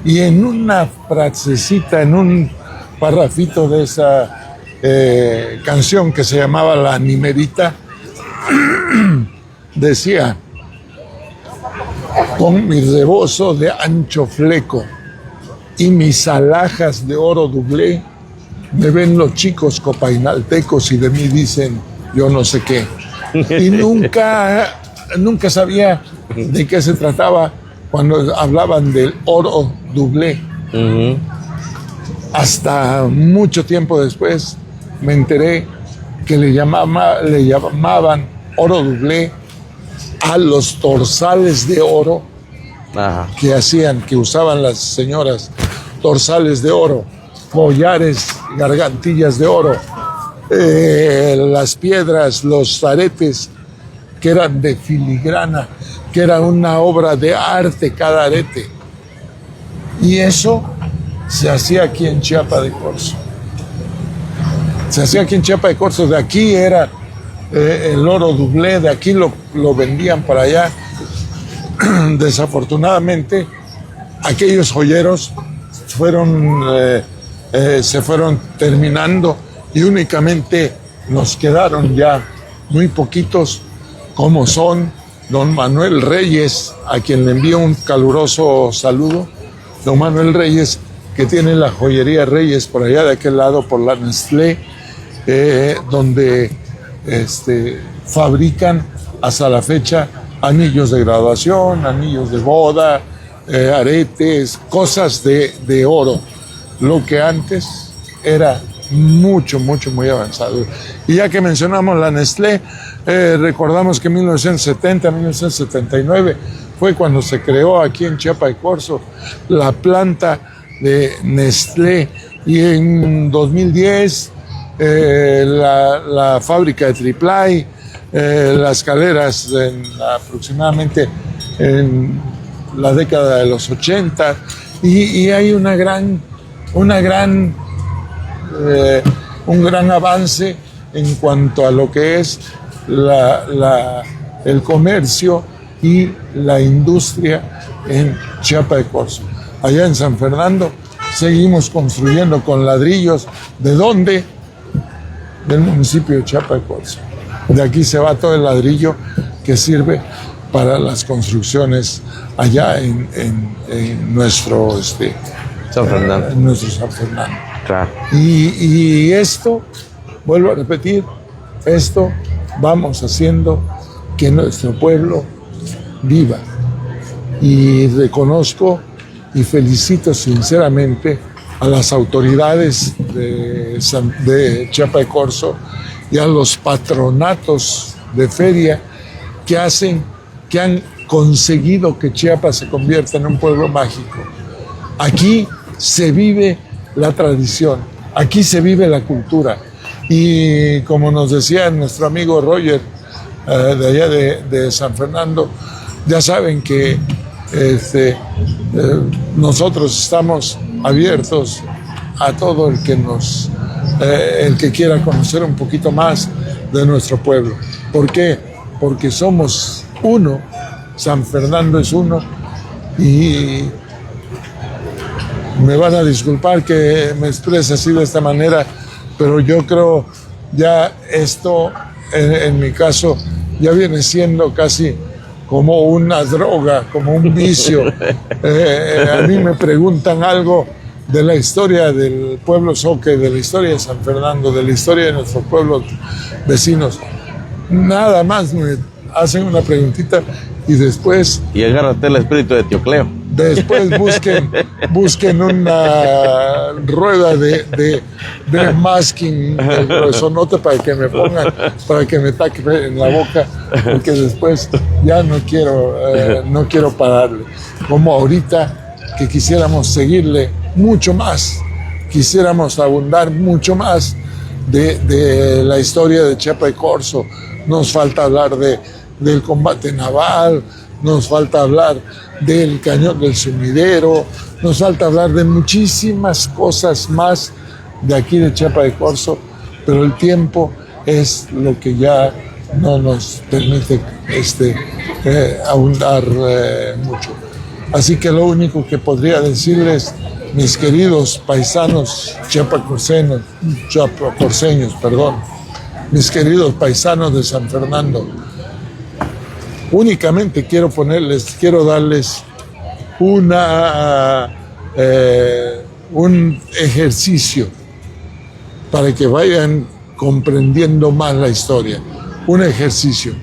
y en una frasecita, en un parrafito de esa canción que se llamaba La Nimerita, decía: con mi rebozo de ancho fleco y mis alhajas de oro doblé, me ven los chicos copainaltecos y de mí dicen yo no sé qué. Y nunca sabía de qué se trataba cuando hablaban del oro doblé. Hasta mucho tiempo después me enteré que le llamaban oro doblé a los torsales de oro. Ajá. Que usaban las señoras, torsales de oro, collares, gargantillas de oro, las piedras, los aretes que eran de filigrana, que era una obra de arte cada arete. Y eso se hacía aquí en Chiapa de Corzo. Se hacía aquí en Chiapa de Corzo. De aquí era el oro doblé, de aquí lo vendían para allá. Desafortunadamente, aquellos joyeros se fueron terminando y únicamente nos quedaron ya muy poquitos, como son don Manuel Reyes, a quien le envío un caluroso saludo. Don Manuel Reyes, que tiene la joyería Reyes por allá de aquel lado, por la Nestlé, donde fabrican hasta la fecha anillos de graduación, anillos de boda, aretes, cosas de oro, lo que antes era mucho, muy avanzado. Y ya que mencionamos la Nestlé, recordamos que en 1970, 1979 fue cuando se creó aquí en Chiapa de Corzo la planta de Nestlé, y en 2010 la fábrica de Triplay, las calderas aproximadamente en la década de los 80, y hay un gran avance en cuanto a lo que es el comercio y la industria en Chiapa de Corzo. Allá en San Fernando seguimos construyendo con ladrillos. ¿De dónde? Del municipio de Chiapa de Corzo. De aquí se va todo el ladrillo que sirve para las construcciones allá en nuestro San Fernando. nuestro San Fernando. Claro. Y esto, vuelvo a repetir, esto vamos haciendo que nuestro pueblo viva. Y reconozco y felicito sinceramente a las autoridades de Chiapa de Corzo y a los patronatos de feria que han conseguido que Chiapas se convierta en un pueblo mágico. Aquí se vive la tradición, aquí se vive la cultura. Y como nos decía nuestro amigo Roger, de allá de San Fernando, ya saben que nosotros estamos abiertos a todo el que quiera conocer un poquito más de nuestro pueblo. ¿Por qué? Porque somos uno, San Fernando es uno, y me van a disculpar que me exprese así de esta manera, pero yo creo ya esto, en mi caso, ya viene siendo casi como una droga, como un vicio. A mí me preguntan algo de la historia del pueblo Zoque, de la historia de San Fernando, de la historia de nuestros pueblos vecinos. Nada más me hacen una preguntita y después... Y agárrate el espíritu de Teocleo. Después busquen una rueda de masking del gruesonote para que me pongan, para que me taquen en la boca, porque después ya no quiero pararle. Como ahorita que quisiéramos seguirle mucho más, quisiéramos abundar mucho más de la historia de Chiapa de Corzo. Nos falta hablar del combate naval, nos falta hablar del cañón del Sumidero, nos falta hablar de muchísimas cosas más de aquí de Chiapa de Corzo, pero el tiempo es lo que ya no nos permite abundar mucho. Así que lo único que podría decirles, mis queridos paisanos chiapacorceños, mis queridos paisanos de San Fernando, únicamente quiero darles un ejercicio para que vayan comprendiendo más la historia. Un ejercicio.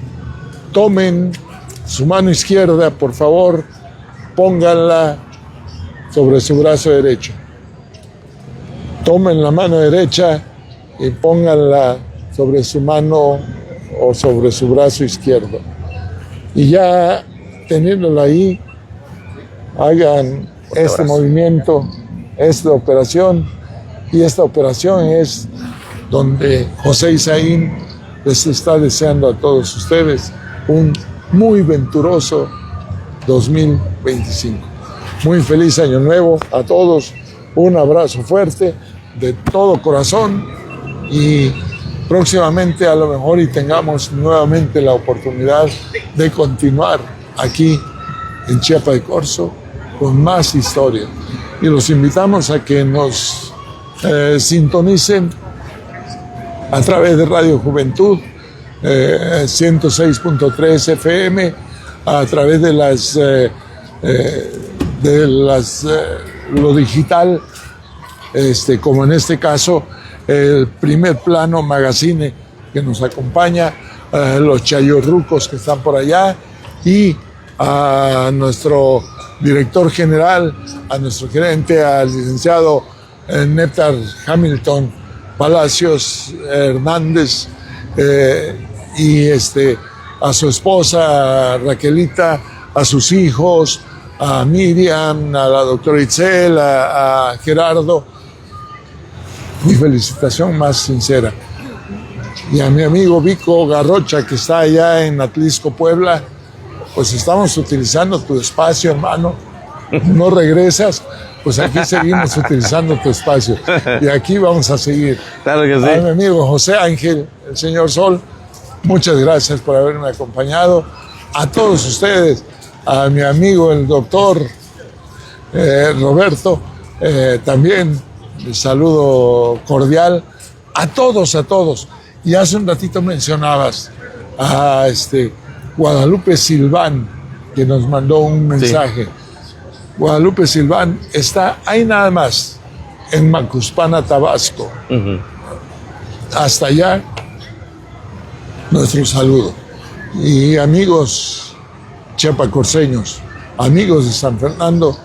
Tomen su mano izquierda, por favor, pónganla sobre su brazo derecho. Tomen la mano derecha y pónganla sobre su mano o sobre su brazo izquierdo. Y ya teniéndolo ahí, hagan este movimiento, esta operación. Y esta operación es donde José Isaín les está deseando a todos ustedes un muy venturoso 2025. Muy feliz año nuevo a todos, un abrazo fuerte de todo corazón y próximamente a lo mejor y tengamos nuevamente la oportunidad de continuar aquí en Chiapa de Corzo con más historia. Y los invitamos a que nos sintonicen a través de Radio Juventud, 106.3 FM, a través de lo digital, como en este caso el Primer Plano Magazine que nos acompaña, los chayorrucos que están por allá y a nuestro director general, a nuestro gerente, al licenciado Néctar Hamilton Palacios Hernández, y a su esposa Raquelita, a sus hijos, a Miriam, a la doctora Itzel, a Gerardo. Mi felicitación más sincera. Y a mi amigo Vico Garrocha, que está allá en Atlisco, Puebla, pues estamos utilizando tu espacio, hermano. No regresas, pues aquí seguimos utilizando tu espacio. Y aquí vamos a seguir. Claro que sí. A mi amigo José Ángel, el señor Sol, muchas gracias por haberme acompañado. A todos ustedes, a mi amigo el doctor Roberto, también el saludo cordial. A todos. Y hace un ratito mencionabas a Guadalupe Silván, que nos mandó un mensaje. Sí. Guadalupe Silván está ahí nada más, en Macuspana, Tabasco. Uh-huh. Hasta allá, nuestro saludo. Y amigos chiapacorceños, amigos de San Fernando,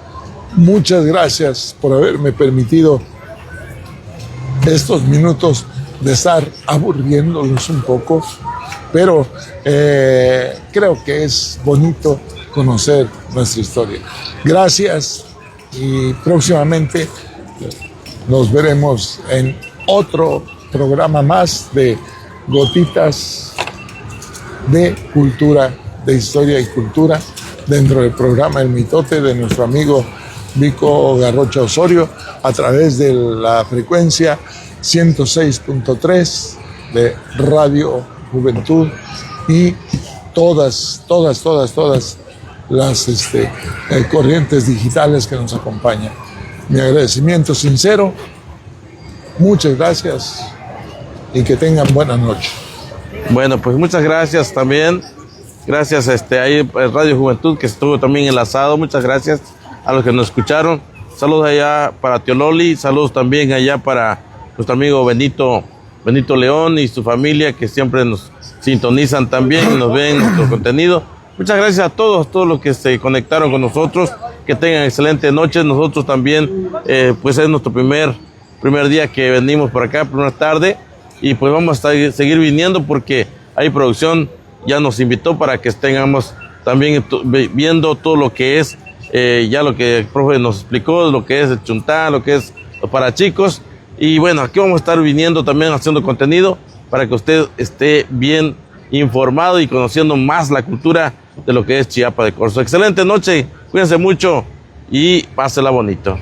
muchas gracias por haberme permitido estos minutos de estar aburriéndolos un poco, pero creo que es bonito conocer nuestra historia. Gracias y próximamente nos veremos en otro programa más de Gotitas de Cultura, de Historia y Cultura, dentro del programa El Mitote de nuestro amigo Vico Garrocha Osorio, a través de la frecuencia 106.3 de Radio Juventud y todas las corrientes digitales que nos acompañan. Mi agradecimiento sincero, muchas gracias y que tengan buena noche. Bueno, pues muchas gracias también. Gracias ahí Radio Juventud, que estuvo también enlazado. Muchas gracias a los que nos escucharon. Saludos allá para Teololi, saludos también allá para nuestro amigo Benito León y su familia, que siempre nos sintonizan también y nos ven nuestro contenido. Muchas gracias a todos los que se conectaron con nosotros. Que tengan excelentes noches. Nosotros también, pues es nuestro primer día que venimos por acá, primera tarde. Y pues vamos a seguir viniendo porque hay producción. Ya nos invitó para que estemos también viendo todo lo que es, ya lo que el profe nos explicó, lo que es el chuntá, lo que es para chicos. Y bueno, aquí vamos a estar viniendo también haciendo contenido para que usted esté bien informado y conociendo más la cultura de lo que es Chiapa de Corzo. Excelente noche, cuídense mucho y pásela bonito.